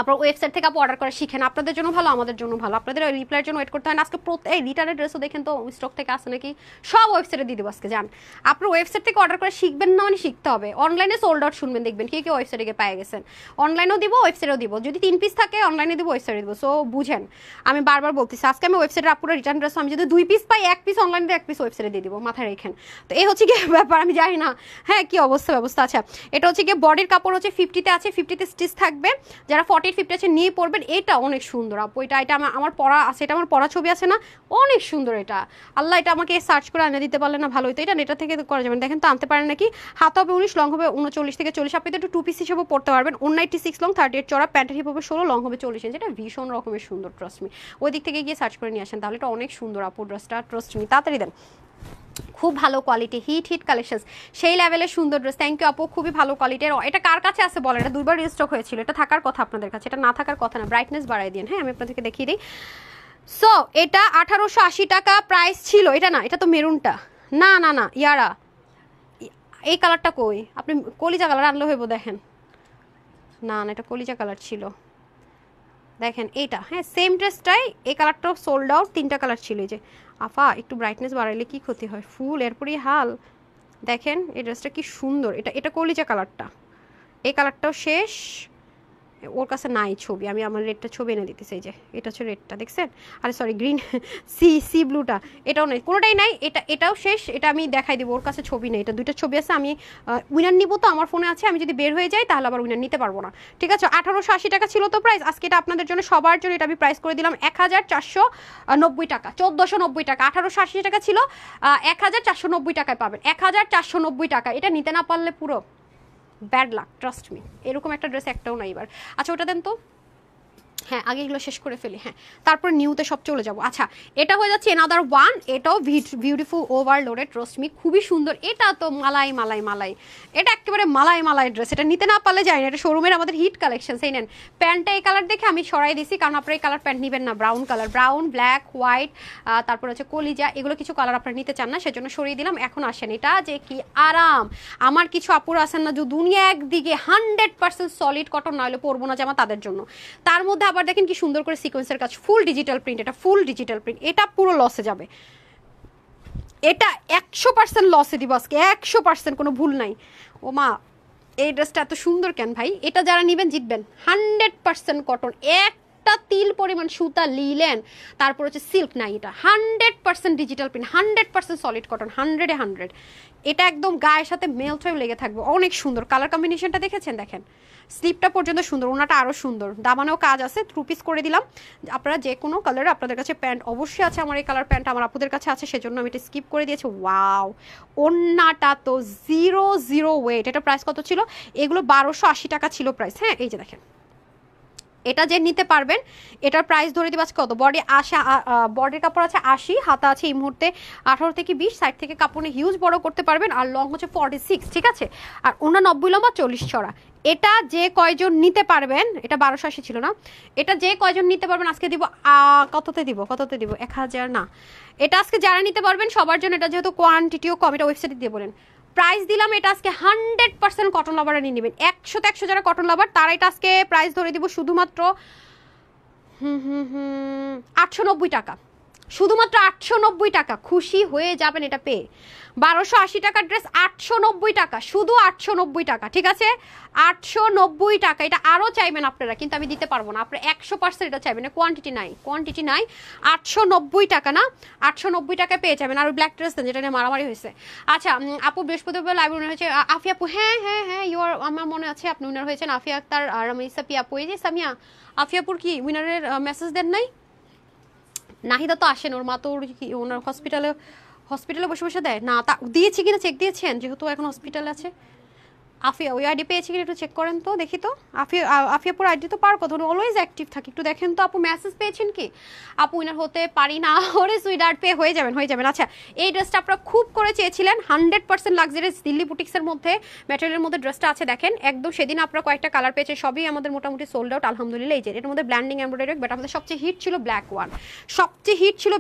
আপনার ওয়েবসাইট থেকে আপনি অর্ডার করা শিখেন, আপনাদের জন্য ভালো, আমাদের জন্য ভালো। আপনাদের ওই রিপ্লাইয়ের জন্য ওয়েট করতে হয় না। আজকে এই রিটার্নের ড্রেসও দেখেন তো স্টক থেকে আসে নাকি, সব ওয়েবসাইটে দিয়ে দেবো আজকে। যান আপনার ওয়েবসাইট থেকে অর্ডার করে শিখবেন না, মানে শিখতে হবে। অনলাইনে সোল্ড আউট শুনবেন, দেখবেন কি ওয়েবসাইটে গিয়ে পেয়ে গেছেন। অনলাইনেও দিব, ওয়েবসাইটেও দিব, যদি 3 পিস থাকে অনলাইনে দিব, ওয়েবসাইটে দিব। সো বুঝেন, আমি বারবার বলতেছি আজকে আমি ওয়েবসাইটে আপনার রিটার্ন ড্রেস আমি যদি 2 পিস পাই, 1 পিস অনলাইনে 1 পিস ওয়েবসাইটে দিয়ে দিব, মাথায় রেখেন। তো এই হচ্ছে কি ব্যাপার, আমি জানি না হ্যাঁ কি ব্যবস্থা। আচ্ছা এটা হচ্ছে কি বডির কাপড় হচ্ছে 50-তে আছে, 50-তে স্টিচ থাকবে, যারা 40-50 আছে নিয়ে পড়বেন। এটা অনেক সুন্দর আপু, এটা আমার পড়া আছে, এটা আমার পড়া ছবি আছে না, অনেক সুন্দর এটা। আল্লাহ, এটা আমাকে সার্চ করে আনে দিতে পারলে না ভালো হতো। এটা নেটা থেকে করা যাবে, দেখেন তো আনতে পারেন নাকি। হাত হবে 19, লং হবে 39-40, আপনি তো একটু 2 পিস হিসেবে পড়তে পারবেন। 196 লং, 38 চড়া, প্যান্টের হিপ হবে 16, লং হবে 40 ইঞ্চি। এটা ভীষণ রকমের সুন্দর, ট্রাস্ট মি। ওই দিক থেকে গিয়ে সার্চ করে নিয়ে আসেন, তাহলে এটা অনেক সুন্দর আপু ড্রেসটা, ট্রাস্ট মি। তাড়াতাড়ি দেন, খুব ভালো কোয়ালিটি, হিট কালেকশন, সেই লেভেলের সুন্দর ড্রেস। থ্যাংক ইউ আপু, খুবই ভালো কোয়ালিটির। এটা কার কাছে আছে বলেন, এটা 2বার রিস্টক হয়েছিল, এটা থাকার কথা আপনাদের কাছে, এটা না থাকার কথা না। ব্রাইটনেস বাড়াই দিন, হ্যাঁ আমি আপনাদেরকে দেখিয়ে দিই। সো এটা 1880 টাকা প্রাইস ছিল। এটা না, এটা তো মেরুনটা, না না না ইয়ারা, এই কালারটা কই, আপনি কলিজা কালার আনলে হইব, দেখেন না না, এটা কলিজা কালার ছিল, দেখেন এইটা, হ্যাঁ সেম ড্রেসটাই, এই কালারটাও সোল্ড আউট, 3টা কালার ছিল। এই যে আফা একটু ব্রাইটনেস বাড়াইলে কি ক্ষতি হয়, ফুল এরপরই হাল। দেখেন এই ড্রেসটা কি সুন্দর, এটা কলিজা কালারটা, এই কালারটাও শেষ, ওর কাছে নাই ছবি, আমি আমার রেডটা ছবি এনে দিতেছি। এই যে এটা হচ্ছে রেডটা, দেখছেন, আরে সরি গ্রিন, সি ব্লুটা, এটাও নেই, কোনোটাই নাই। এটাও শেষ, এটা আমি দেখাই দিব, ওর কাছে ছবি নেই। এটা 2টা ছবি আছে, আমি উইনার নিব তো আমার ফোনে আছে, আমি যদি বের হয়ে যাই তাহলে আবার উইনার নিতে পারবো না, ঠিক আছে। 1880 টাকা ছিল তো প্রাইস, আজকে এটা আপনাদের জন্য সবার জন্য এটা আমি প্রাইস করে দিলাম 1490 টাকা, 1490 টাকা। 1880 টাকা ছিল, 1490 টাকায় পাবেন, 1490 টাকা। এটা নিতে না পারলে পুরো ব্যাড লাক, ট্রাস্ট মি। এরকম একটা ড্রেস একটাও নাই এবার। আচ্ছা ওটা দেন তো, হ্যাঁ আগে এগুলো শেষ করে ফেলি, হ্যাঁ তারপর নিউতে সব চলে যাব। আচ্ছা এটা হয়ে যাচ্ছে এনাদার ওয়ান, এটাও বিউটিফুল ওভারলোডেড, ট্রাস্ট মি, খুবই সুন্দর। এটা তো মালাই মালাই মালাই, এটা একেবারে মালাই মালাই ড্রেস। এটা নিতে না পারলে যাই না, এটা শোরুমের আমাদের হিট কালেকশন, সেই নেন। প্যান্টটা এই কালার দেখে আমি সরাই দিছি, কারণ আপনারা এই কালার প্যান্ট নেবেন না, brown colour, brown black white, তারপর হচ্ছে কলিজা, এগুলো কিছু কালার আপনারা নিতে চান না, সেজন্য সরিয়ে দিলাম। এখন আসেন, এটা যে কি আরাম, আমার কিছু আপুর আছেন না যে দুনিয়া একদিকে 100% সলিড কটন, না হলে পরবো না জামা, তাদের জন্য। তার মধ্যে আবার দেখেন কি সুন্দর করে সিকোয়েন্সের কাজ, ফুল ডিজিটাল প্রিন্ট, এটা ফুল ডিজিটাল প্রিন্ট, এটা পুরো লসে যাবে, এটা 100% লসে দিব আজকে, 100%, কোনো ভুল নাই। ও মা এই ড্রেসটা এত সুন্দর কেন ভাই, এটা যারা নেবেন জিতবেন। 100% কটন, একটা তিল পরিমাণ সুতা লিলেন, তারপর হচ্ছে সিল্ক নাই, এটা 100% ডিজিটাল প্রিন্ট, 100% সলিড কটন, 100-এ 100। এটা একদম গায়ের সাথে মেল্ট হয়ে লেগে থাকবে, অনেক সুন্দর। কালার কম্বিনেশনটা দেখেছেন, দেখেন স্লিপটা পর্যন্ত সুন্দর, ওনাটা আরও সুন্দর, দামানেও কাজ আছে, 2 পিস করে দিলাম। আপনারা যে কোনো কালারে, আপনাদের কাছে প্যান্ট অবশ্যই আছে, আমার এই কালার প্যান্ট আমার আপুদের কাছে আছে, সেজন্য আমি এটা স্কিপ করে দিয়েছি। ওয়াও, ওন্নাটা তো 0 ওয়েট। এটা প্রাইস কত ছিল, এগুলো 1280 টাকা ছিল প্রাইস, হ্যাঁ এই যে দেখেন। এটা যে নিতে পারবেন, এটার প্রাইস ধরে দিব আজকে কত, বডির কাপড় আছে 80, হাতা আছে এই মুহূর্তে 18-20, সাইড থেকে কাপড় নিয়ে হিউজ বড় করতে পারবেন, আর লং হচ্ছে 46, ঠিক আছে। আর 89 লম্বা, 40 চড়া। এটা যে কয়জন নিতে পারবেন, এটা 1280 ছিল না, এটা যে কয়জন নিতে পারবেন আজকে দিব, কততে দিব 1000 না, এটা আজকে যারা নিতে পারবেন সবার জন্য, এটা যেহেতু কোয়ান্টিটিও কম, এটা ওয়েবসাইটে দিয়ে বলেন। প্রাইস দিলাম এটা আজকে 100% কটন লাভাররা নিয়ে নেবেন, 100-100 যারা কটন লাভার তারা এটা আজকে প্রাইস ধরে দিব শুধুমাত্র 890 টাকা, শুধুমাত্র 890 টাকা, খুশি হয়ে যাবেন এটা পেয়ে। 1280 টাকার ড্রেস 890 টাকা, শুধু 890 টাকা, ঠিক আছে? 890 টাকা। এটা আরও চাইবেন আপনারা, কিন্তু আমি দিতে পারবো না। আপনারা 100% এটা চাইবেন, কোয়ান্টিটি নাই, কোয়ান্টিটি নাই। 890 টাকা না, 890 টাকায় পেয়ে যাবেন। আর ব্ল্যাক ড্রেস যেটা নিয়ে মারামারি হয়েছে। আচ্ছা আপু বৃহস্পতিবার লাইভ উইনার হয়েছে আফিয়া আপু, হ্যাঁ হ্যাঁ হ্যাঁ ইউর, আমার মনে আছে আপনি উইনার হয়েছেন। আফিয়া আক্তার আর আমি সাফিয়া আপু, এই যে সামিয়া আফিয়াপুর কি উইনারের মেসেজ দেন নাই? নাহিদা তো আসেন, ওর মা তো ওনার হসপিটালে বসে বসে দেয় না, তা দিয়েছি কিনা চেক দিয়েছেন, যেহেতু এখন হসপিটালে আছে। আফিয়া ওই আইডি পেয়েছি কিনা একটু চেক করেন তো, দেখি তো। আফিয়াপুর আইডি তো পার কথা, অলওয়েজ অ্যাক্টিভ থাকে, একটু দেখেন তো আপু মেসেজ পেয়েছেন কি? আপু উইনার হতে পারি না, ওরে সুইডার্ট পে হয়ে যাবেন, হয়ে যাবেন। আচ্ছা এই ড্রেসটা আপনারা খুব করে চেয়েছিলেন, 100% লাক্সারিয়াস দিল্লি বুটিক্সের মধ্যে ম্যাটেরিয়ালের মধ্যে ড্রেসটা আছে, দেখেন একদম। সেদিন আপনারা কয়েকটা কালার পেয়েছে, সবই আমাদের মোটামুটি সোল্ড আউট আলহামদুলিল্লাহ। এই যে এটার মধ্যে ব্ল্যান্ডিং এমব্রয়ডারি, বাট আমাদের সবচেয়ে হিট ছিল ব্ল্যাক ওয়ান, সবচেয়ে হিট ছিল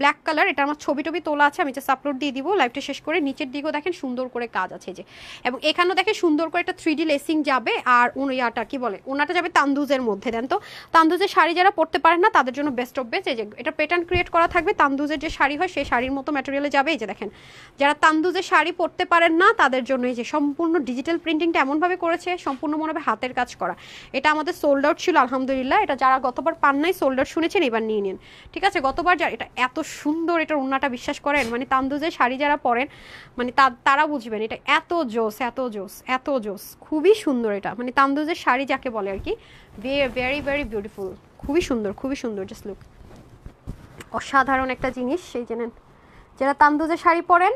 ব্ল্যাক কালার। এটা আমার ছবি টবি তোলা আছে, আমি জাস্ট আপলোড দিয়ে দিব লাইভটা শেষ করে। নিচের দিকেও দেখেন সুন্দর করে কাজ আছে যে, এবং এখানেও দেখেন সুন্দর করে একটা 3D লেসিং যাবে। আর ইয়াটা কি বলে, ওনাটা যাবে তান্দুজের মধ্যে। দেন তো তান্দুজের শাড়ি যারা পরতে পারেন না তাদের জন্য বেস্ট অফ বেস্ট। এই যে এটা প্যাটার্ন ক্রিয়েট করা থাকবে, তান্দুজের যে শাড়ি হয় সেই শাড়ির মতো ম্যাটেরিয়ালে যাবে। এই যে দেখেন, যারা তান্দুজের শাড়ি পরতে পারেন না তাদের জন্য এই যে সম্পূর্ণ ডিজিটাল প্রিন্টিংটা এমনভাবে করেছে, সম্পূর্ণ মনে হবে হাতের কাজ করা। এটা আমাদের সোল্ড আউট ছিল আলহামদুলিল্লাহ। এটা যারা গতবার পান নাই, সোল্ড আউট শুনেছেন, এবার নিয়ে নিন, ঠিক আছে? গতবার যারা, এটা এত সুন্দর, এটার ওন্নাটা বিশ্বাস করেন, মানে তান্দুজের শাড়ি যারা পরেন মানে তারা বুঝবেন এটা এত জোস, এত জোস, এত জোস, খুবই সুন্দর। এটা মানে তান্দুজের শাড়ি যাকে বলে আর কি, ভেরি ভেরি বিউটিফুল, খুবই সুন্দর, খুবই সুন্দর। জাস্ট লুক, অসাধারণ একটা জিনিস। সেই জন্য যারা তান্দুজের শাড়ি পরেন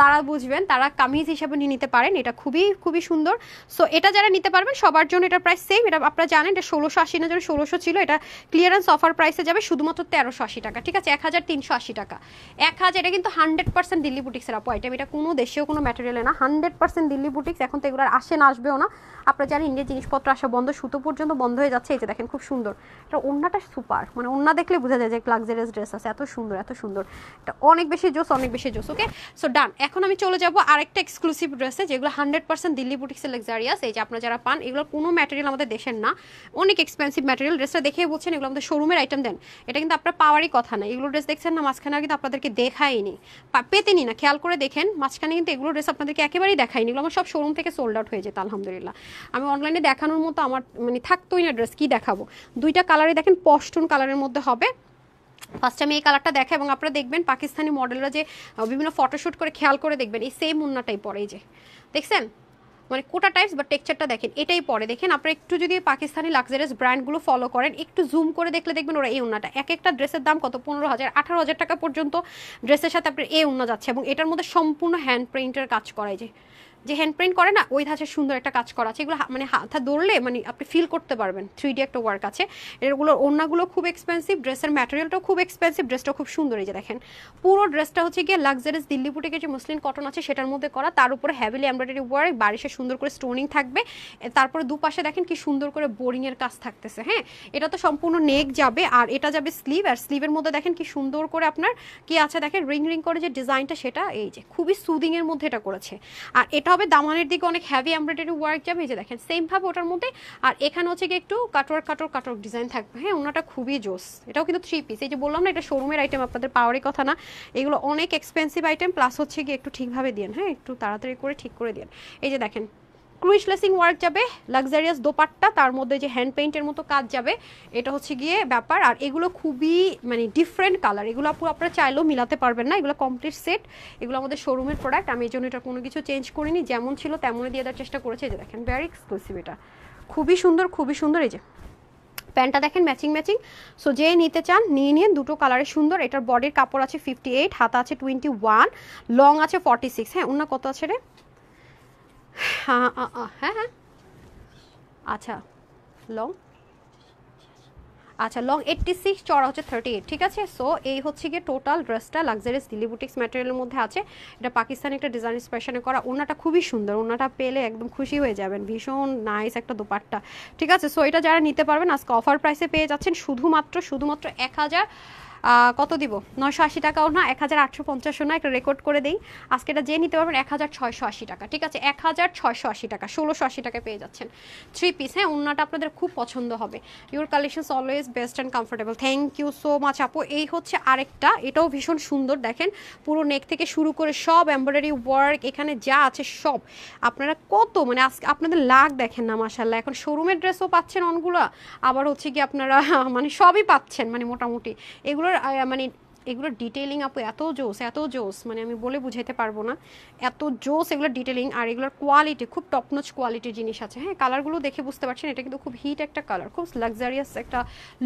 তারা বুঝবেন, তারা কামিজ হিসাবে নিয়ে নিতে পারেন। এটা খুবই খুবই সুন্দর। সো এটা যারা নিতে পারবেন সবার জন্য এটার প্রাইস সেম। এটা আপনারা জানেন এটা 1680 না, যেন 1600 ছিল, এটা ক্লিয়ারেন্স অফার প্রাইসে যাবে শুধুমাত্র 1380 টাকা, ঠিক আছে? 1380 টাকা, 1000। এটা কিন্তু 100% দিল্লি বুটিক্সের আপু আইটেম, এটা কোনো দেশেও কোনো ম্যাটেরিয়ালে না, 100% দিল্লি বুটিক্স। এখন তো এগুলো আসে না, আসবেও না। আপনারা জানেন ইন্ডিয়ার জিনিসপত্র আসা বন্ধ, সুতো পর্যন্ত বন্ধ হয়ে যাচ্ছে। এই যে দেখেন খুব সুন্দর, এটা ওন্নাটা সুপার, মানে ওন্না দেখলে বোঝা যায় যে লাক্সারিয়াস ড্রেস আছে, এত সুন্দর, এত সুন্দর। এটা অনেক বেশি জোস, অনেক বেশি জোস। ওকে, সো ডান। এখন আমি চলে যাবো আরেকটা এক্সক্লুসিভ ড্রেসে, যেগুলো 100% দিল্লি বুটিক্সের লাক্সারিয়াস। এই যে আপনারা যারা পান, এগুলো কোনো ম্যাটেরিয়াল আমাদের দেশের না, অনেক এক্সপেন্সিভ ম্যাটেরিয়াল। ড্রেসটা দেখেই বলছেন এগুলো আমাদের শোরুমের আইটেম। দেন এটা কিন্তু আপনার পাওয়ারই কথা না, এগুলো ড্রেস দেখছেন না মাঝখানে, কিন্তু আপনাদেরকে দেখাইনি, পেতেনি না, খেয়াল করে দেখেন মাঝখানে কিন্তু এগুলো ড্রেস আপনাদেরকে একেবারেই দেখাইনি। এগুলো আমার সব শোরুম থেকে সোল্ড আউট হয়ে যেত আলহামদুলিল্লাহ। আমি অনলাইনে দেখানোর মতো আমার মানে থাকতোই না ড্রেস, কি দেখাবো। দুইটা কালারে দেখেন, পশটন কালারের মধ্যে হবে। ফার্স্ট আমি এই কালারটা দেখা, এবং আপনারা দেখবেন পাকিস্তানি মডেলরা যে বিভিন্ন ফটোশ্যুট করে, খেয়াল করে দেখবেন এই সেম উন্নাটাই পরে। এই যে দেখছেন, মানে কোটা টাইপস, বাট টেক্সচারটা দেখেন এটাই পরে। দেখেন আপনারা একটু যদি পাকিস্তানি লাক্সারিয়াস ব্র্যান্ডগুলো ফলো করেন, একটু জুম করে দেখলে দেখবেন ওরা এই উন্নাটা, এক একটা ড্রেসের দাম কত, 15,000 18,000 টাকা পর্যন্ত ড্রেসের সাথে আপনার এই উন্না যাচ্ছে। এবং এটার মধ্যে সম্পূর্ণ হ্যান্ড প্রিন্টের কাজ করায়, যে হ্যান্ড প্রিন্ট করে না, ওই ধাঁচের সুন্দর একটা কাজ করা আছে। এগুলো মানে হাতে ধরলে মানে আপনি ফিল করতে পারবেন 3D একটা ওয়ার্ক আছে। এগুলোর ওড়নাগুলো খুব এক্সপেন্সিভ, ড্রেসের ম্যাটেরিয়ালটাও খুব এক্সপেন্সিভ, ড্রেসটাও খুব সুন্দর। এই যে দেখেন পুরো ড্রেসটা হচ্ছে গিয়ে লাক্সারিয়াস দিল্লি বুটিকের যে মুসলিম কটন আছে সেটার মধ্যে করা, তার উপরে হেভিলি এমব্রয়ডারি ওয়ার্ক, বারিশে সুন্দর করে স্টোনিং থাকবে। তারপরে দুপাশে দেখেন কি সুন্দর করে বোরিংয়ের কাজ থাকতেছে। হ্যাঁ, এটা তো সম্পূর্ণ নেক যাবে, আর এটা যাবে স্লিভ। আর স্লিভের মধ্যে দেখেন কি সুন্দর করে আপনার কি আছে, দেখেন রিং রিং করে যে ডিজাইনটা, সেটা এই যে খুবই সুদিংয়ের মধ্যে এটা করেছে। আর এটা হবে দামানের দিকে অনেক হেভি এমব্রয়ডারি ওয়ার্ক যাবে, এই যে দেখেন সেম ভাবে ওটার মধ্যে। আর এখানে হচ্ছে কি একটু কাটওয়ার্ক ডিজাইন থাকবে। হ্যাঁ, ওনাটা খুবই জোস। এটাও কিন্তু 3 পিস। এই যে বললাম না এটা শোরুমের আইটেম, আপনাদের পাওয়ারই কথা না, এগুলো অনেক এক্সপেন্সিভ আইটেম। প্লাস হচ্ছে কি একটু ঠিকভাবে দিন, হ্যাঁ একটু তাড়াতাড়ি করে ঠিক করে দিন। এই যে দেখেন ক্রুইশ লেসিং ওয়ার্ক যাবে, লাক্সারিয়াস দোপাট্টা, তার মধ্যে যে হ্যান্ড পেইন্টের মতো কাজ যাবে, এটা হচ্ছে গিয়ে ব্যাপার। আর এগুলো খুবই মানে ডিফারেন্ট কালার, এগুলো আপনারা চাইলেও মিলাতে পারবেন না, এগুলো কমপ্লিট সেট, এগুলো আমাদের শোরুমের প্রোডাক্ট। আমি এই জন্য এটা কোনো কিছু চেঞ্জ করিনি, যেমন ছিল তেমনই দিয়ে দেওয়ার চেষ্টা করেছি। এই যে দেখেন ভেরি এক্সক্লুসিভ, এটা খুবই সুন্দর, খুবই সুন্দর। এই যে প্যান্টটা দেখেন ম্যাচিং ম্যাচিং। সো যে নিতে চান নিয়ে নিন, দুটো কালারে সুন্দর। এটার বডির কাপড় আছে 58, হাতা আছে 21, লং আছে 46। হ্যাঁ, অন্য কত আছে রে? হ্যাঁ হ্যাঁ হ্যাঁ, আচ্ছা লং, আচ্ছা লং 86, চড়া হচ্ছে 38, ঠিক আছে। সো এই হচ্ছে গিয়ে টোটাল ড্রেসটা লাক্সারিয়াস দিল্লি বুটিক্স ম্যাটেরিয়ালের মধ্যে আছে। এটা পাকিস্তানি একটা ডিজাইন স্পেশালে করা, ওনাটা খুবই সুন্দর, ওনাটা পেলে একদম খুশি হয়ে যাবেন, ভীষণ নাইস একটা দোপাট্টা, ঠিক আছে। সো এটা যারা নিতে পারবেন আজকে অফার প্রাইসে পেয়ে যাচ্ছেন শুধুমাত্র 1000 কত দিব 980 টাকাও না 1850ও না, একটা রেকর্ড করে দেই আজকে। এটা যে নিতে পারবেন 1680 টাকা, ঠিক আছে 1680 টাকা, 1680 টাকায় পেয়ে যাচ্ছেন 3 পিস। হ্যাঁ ওন্নাটা আপনাদের খুব পছন্দ হবে। Your collections always best and comfortable, thank you so much আপু। এই হচ্ছে আরেকটা, এটাও ভীষণ সুন্দর, দেখেন পুরো নেক থেকে শুরু করে সব এমব্রয়ডারি ওয়ার্ক, এখানে যা আছে সব। আপনারা কত মানে আজকে আপনাদের লাগ দেখেন না মাশাআল্লাহ। এখন শোরুমের ড্রেসও পাচ্ছেন অনগুলো, আবার হচ্ছে কি আপনারা মানে সবই পাচ্ছেন মানে মোটামুটি। এগুলোর মানে এগুলোর ডিটেইলিং আপু এত জোস, এত জোস, মানে আমি বলে বুঝাইতে পারবো না, এত জোস এগুলোর ডিটেইলিং। আর এগুলোর কোয়ালিটি খুব টপনচ কোয়ালিটির জিনিস আছে। হ্যাঁ কালারগুলো দেখে বুঝতে পারছেন এটা কিন্তু খুব হিট একটা কালার, খুব লাক্সারিয়াস একটা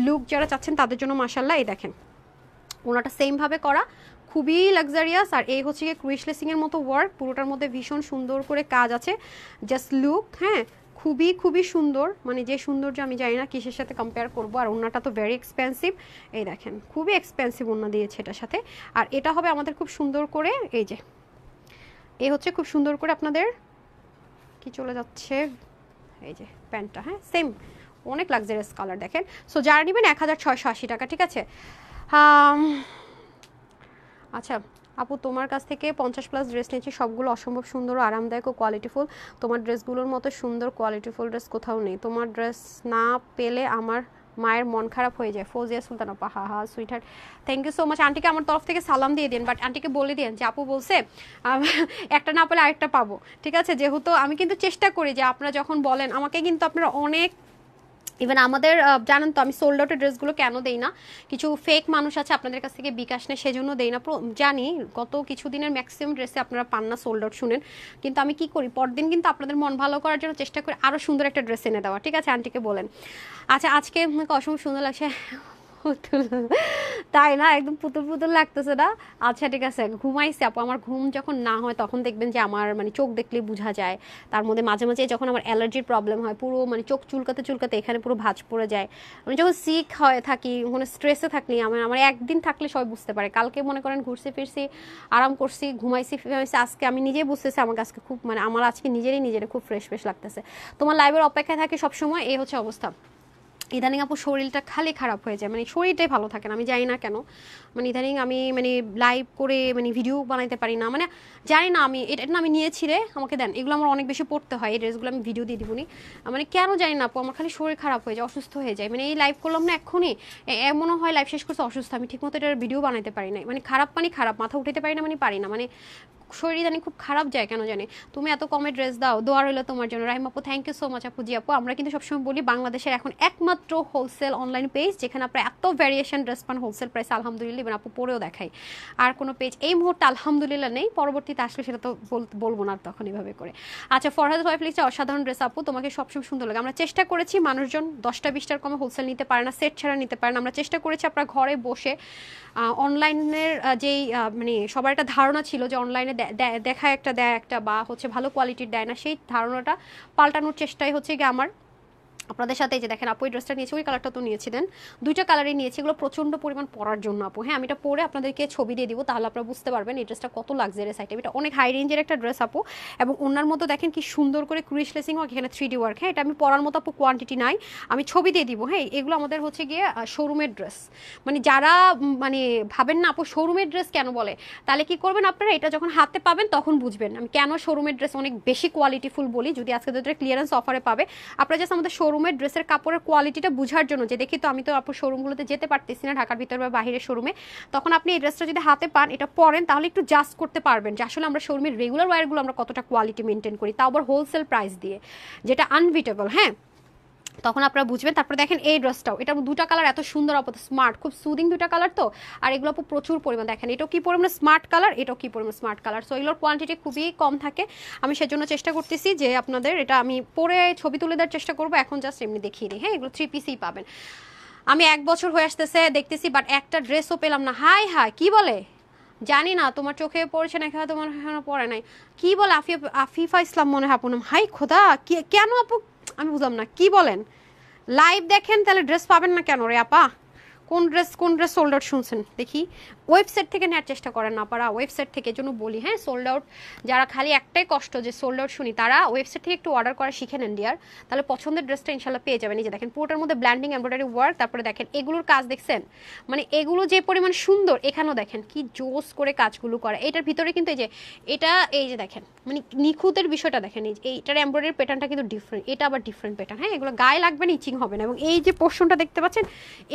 লুক যারা চাচ্ছেন তাদের জন্য মাশাআল্লাহ। এই দেখেন ওনাটা সেমভাবে করা, খুবই লাক্সারিয়াস। আর এই হচ্ছে গিয়ে ক্রিশলেসিংয়ের মতো ওয়ার্ক, পুরোটার মধ্যে ভীষণ সুন্দর করে কাজ আছে, জাস্ট লুক। হ্যাঁ খুবই খুবই সুন্দর, মানে যে সৌন্দর্য আমি জানি না কিসের সাথে কম্পেয়ার করবো। আর ওনাটা তো ভেরি এক্সপেন্সিভ, এই দেখেন খুবই এক্সপেন্সিভ ওনা দিয়েছে এটার সাথে। আর এটা হবে আমাদের খুব সুন্দর করে, এই যে এই হচ্ছে খুব সুন্দর করে আপনাদের কি চলে যাচ্ছে, এই যে প্যান্টটা। হ্যাঁ সেম অনেক লাক্সারিয়াস কালার দেখেন। সো যারা নেবেন 1680 টাকা, ঠিক আছে। আচ্ছা আপু তোমার কাছ থেকে 50+ ড্রেস নিয়েছি, সবগুলো অসম্ভব সুন্দর, আরামদায়ক ও কোয়ালিটিফুল। তোমার ড্রেসগুলোর মতো সুন্দর কোয়ালিটিফুল ড্রেস কোথাও নেই। তোমার ড্রেস না পেলে আমার মায়ের মন খারাপ হয়ে যায়। ফৌজিয়া সুলতান আপা, হা হা sweetheart, thank you so much. আন্টিকে আমার তরফ থেকে সালাম দিয়ে দিন, বাট আন্টিকে বলে দিন যে আপু বলছে একটা না পেলে আরেকটা পাবো, ঠিক আছে। যেহেতু আমি কিন্তু চেষ্টা করি যে আপনারা যখন বলেন আমাকে, কিন্তু আপনারা অনেক ইভেন আমাদের জানেন তো আমি সোল্ড আউটের ড্রেসগুলো কেন দেই না, কিছু ফেক মানুষ আছে আপনাদের কাছ থেকে বিকাশ নেই, সেজন্য দেই না। জানি গত কিছুদিনের ম্যাক্সিমাম ড্রেসে আপনারা পান না সোল্ড আউট শুনেন, কিন্তু আমি কি করি পরদিন কিন্তু আপনাদের মন ভালো করার জন্য চেষ্টা করি আরও সুন্দর একটা ড্রেস এনে দেওয়া, ঠিক আছে। আন্টিকে বলেন। আচ্ছা আজকে অসম্ভব সুন্দর লাগছে, তাই না, একদম পুতুল পুতুল লাগতেছে না। আচ্ছা ঠিক আছে, ঘুমাইছি আপু, আমার ঘুম যখন না হয় তখন দেখবেন যে আমার মানে চোখ দেখলে বোঝা যায়। তার মধ্যে মাঝে মাঝে যখন আমার অ্যালার্জির প্রবলেম হয়, পুরো মানে চোখ চুলকাতে চুলকাতে এখানে পুরো ভাঁজ পড়ে যায়। আমি যখন সিক হয়ে থাকি, মানে স্ট্রেসে থাকলে আমার একদিন থাকলে সবাই বুঝতে পারে। কালকে মনে করেন ঘুরছি ফিরছি, আরাম করছি, ঘুমাইছি ফিরাইছি, আজকে আমি নিজেই বুঝতেছি আমাকে আজকে খুব মানে আমার আজকে নিজেরই খুব ফ্রেশ ফ্রেশ লাগতেছে। তোমার লাইভের অপেক্ষায় থাকে সবসময়, এই হচ্ছে অবস্থা। ইদানিং আপু শরীরটা খালি খারাপ হয়ে যায়, মানে শরীরটাই ভালো থাকে না, আমি জানি না কেন। মানে ইদানিং আমি মানে লাইভ করে মানে ভিডিও বানাইতে পারি না, মানে জানি না আমি এটা না আমি নিয়েছি রে আমাকে দেন, এগুলো আমার অনেক বেশি পড়তে হয়, এই ড্রেসগুলো আমি ভিডিও দিয়ে দিবনি, মানে কেন জানি না আপু আমার খালি শরীর খারাপ হয়ে যায়, অসুস্থ হয়ে যায়। মানে এই লাইভ করলাম না এক্ষুনি, এমনও হয় লাইভ শেষ করছে অসুস্থ, আমি ঠিকমতো এটার ভিডিও বানাইতে পারি না, মানে খারাপ মানে খারাপ, মাথা উঠাতে পারি না, মানে পারি না, মানে শরীর জানি খুব খারাপ যায় কেন জানি। তুমি এত কমে ড্রেস দাও, দোয়া রইলো তোমার জন্য। রাহিম আপু থ্যাংক ইউ সো মাচ। আপু জি আপু, আমরা কিন্তু সবসময় বলি বাংলাদেশের এখন একমাত্র হোলসেল অনলাইন পেজ যেখানে আপনার এত ভ্যারিয়েশন ড্রেস পান হোলসেল প্রাইস, আলহামদুলিল্লাহ। এবং আপু পরেও দেখাই, আর কোনো পেজ এই মুহূর্তে আলহামদুলিল্লাহ নেই, পরবর্তীতে আসলে সেটা তো বলবো না তখন এইভাবে করে। আচ্ছা ফরহাদ ওয়াইফ লিখছে অসাধারণ ড্রেস আপু, তোমাকে সবসময় সুন্দর লাগে। আমরা চেষ্টা করেছি, মানুষজন 10টা-20টার কমে হোলসেল নিতে পারে না, সেট ছাড়া নিতে পারে না। আমরা চেষ্টা করেছি আপনার ঘরে বসে অনলাইনের যেই মানে সবার একটা ধারণা ছিল যে অনলাইনে দেখায় একটা দেয় একটা, বা হচ্ছে ভালো কোয়ালিটির দেয় না, সেই ধারণাটা পাল্টানোর চেষ্টাই হচ্ছে গিয়ে আমার আপনাদের সাথে। যে দেখেন আপু এই ড্রেসটা নিয়েছি, ওই কালারটা তো নিয়েছিলেন, দুইটা কালারই নিয়েছি, এগুলো প্রচণ্ড পরিমাণ পরার জন্য আপু। হ্যাঁ আমি এটা পরে আপনাদেরকে ছবি দিয়ে দিব, তাহলে আপনারা বুঝতে পারবেন এই ড্রেসটা কত লাক্সারিয়াস আইটেম। এটা অনেক হাই রেঞ্জের একটা ড্রেস আপু, এবং ওনার মতো দেখেন কি সুন্দর করে ক্রিশলেসিং ওয়ার্ক, এখানে 3D ওয়ার্ক। হ্যাঁ এটা আমি পরার মতো আপু কোয়ান্টিটি নাই, আমি ছবি দিয়ে দিব। হ্যাঁ এগুলো আমাদের হচ্ছে গিয়ে শোরুমের ড্রেস, মানে যারা মানে ভাবেন না আপু শোরুমের ড্রেস কেন বলে, তাহলে কি করবেন আপনারা, এটা যখন হাতে পাবেন তখন বুঝবেন আমি কেন শোরুমের ড্রেস অনেক বেশি কোয়ালিটিফুল বলি। যদি আজকে দুটো ক্লিয়ারেন্স অফারে পাবে, আপনারা জাস্ট আমাদের শোরুমের ড্রেসের কাপড়ের কোয়ালিটিটা বুঝার জন্য, যে দেখি তো আমি তো আপনার শোরুমগুলোতে যেতে পারতেছি না ঢাকার ভিতর বা বাইরের শোরুমে, তখন আপনি এই ড্রেসটা যদি হাতে পান, এটা পরেন, তাহলে একটু জাস্ট করতে পারবেন যে আসলে আমরা শোরুমের রেগুলার ওয়্যারগুলো আমরা কতটা কোয়ালিটি মেনটেন করি, তাও আবার হোলসেল প্রাইস দিয়ে, যেটা আনবিটেবল। হ্যাঁ তখন আপনারা বুঝবেন। তারপরে দেখেন এই ড্রেসটাও, এটা দুটা কালার এত সুন্দর আপু, স্মার্ট, খুব সুদিং দুটা কালার তো, আর এগুলো আপু প্রচুর পরিমাণ দেখেন, এটাও কি পরিমাণ স্মার্ট কালার, এটাও কি পরিমাণ স্মার্ট কালার। সো এগুলোর কোয়ান্টিটি খুবই কম থাকে, আমি সেজন্য চেষ্টা করতেছি যে আপনাদের এটা আমি পরে ছবি তুলে দেওয়ার চেষ্টা করবো, এখন জাস্ট এমনি দেখিয়ে দিই। হ্যাঁ এগুলো 3 পিসেই পাবেন। আমি 1 বছর হয়ে আসতেছে দেখতেছি, বাট একটা ড্রেসও পেলাম না। হাই হাই কি বলে জানি না, তোমার চোখে পড়েছে না এখানে, তোমার এখানে পড়ে নাই, কি বলে আফিফা ইসলাম মনে হয় আপু নাম। হাই খোদা কেন আপু, আমি বুঝলাম না কি বলেন। লাইভ দেখেন তাহলে ড্রেস পাবেন না কেন রে আপা, কোন ড্রেস সোল্ড আউট শুনছেন দেখি, ওয়েবসাইট থেকে নেওয়ার চেষ্টা করেন না পারা, ওয়েবসাইট থেকে জন্য বলি, হ্যাঁ সোল্ড আউট, যারা খালি একটাই কষ্ট যে সোল্ড আউট শুনি, তারা ওয়েবসাইট থেকে একটু অর্ডার করা শিখেন ডিয়ার, তাহলে পছন্দের ড্রেসটা ইনশাল্লাহ পেয়ে যাবেন। এই যে দেখেন পুরোটার মধ্যে ব্ল্যান্ডিং এমব্রয়ডারি ওয়ার্ক, তারপরে দেখেন এগুলোর কাজ দেখছেন, মানে এগুলো যে পরিমাণ সুন্দর, এখানেও দেখেন কি জোস করে কাজগুলো করে। এটার ভিতরে কিন্তু এই যে এটা, এই যে দেখেন মানে নিখুঁতের বিষয়টা দেখেন, এই যে এইটার এমব্রয়ডারি প্যাটার্নটা কিন্তু ডিফারেন্ট, এটা আবার ডিফারেন্ট প্যাটার্ন, হ্যাঁ এগুলো গায়ে লাগবে না, ইচিং হবে না। এবং এই যে পোর্শনটা দেখতে পাচ্ছেন,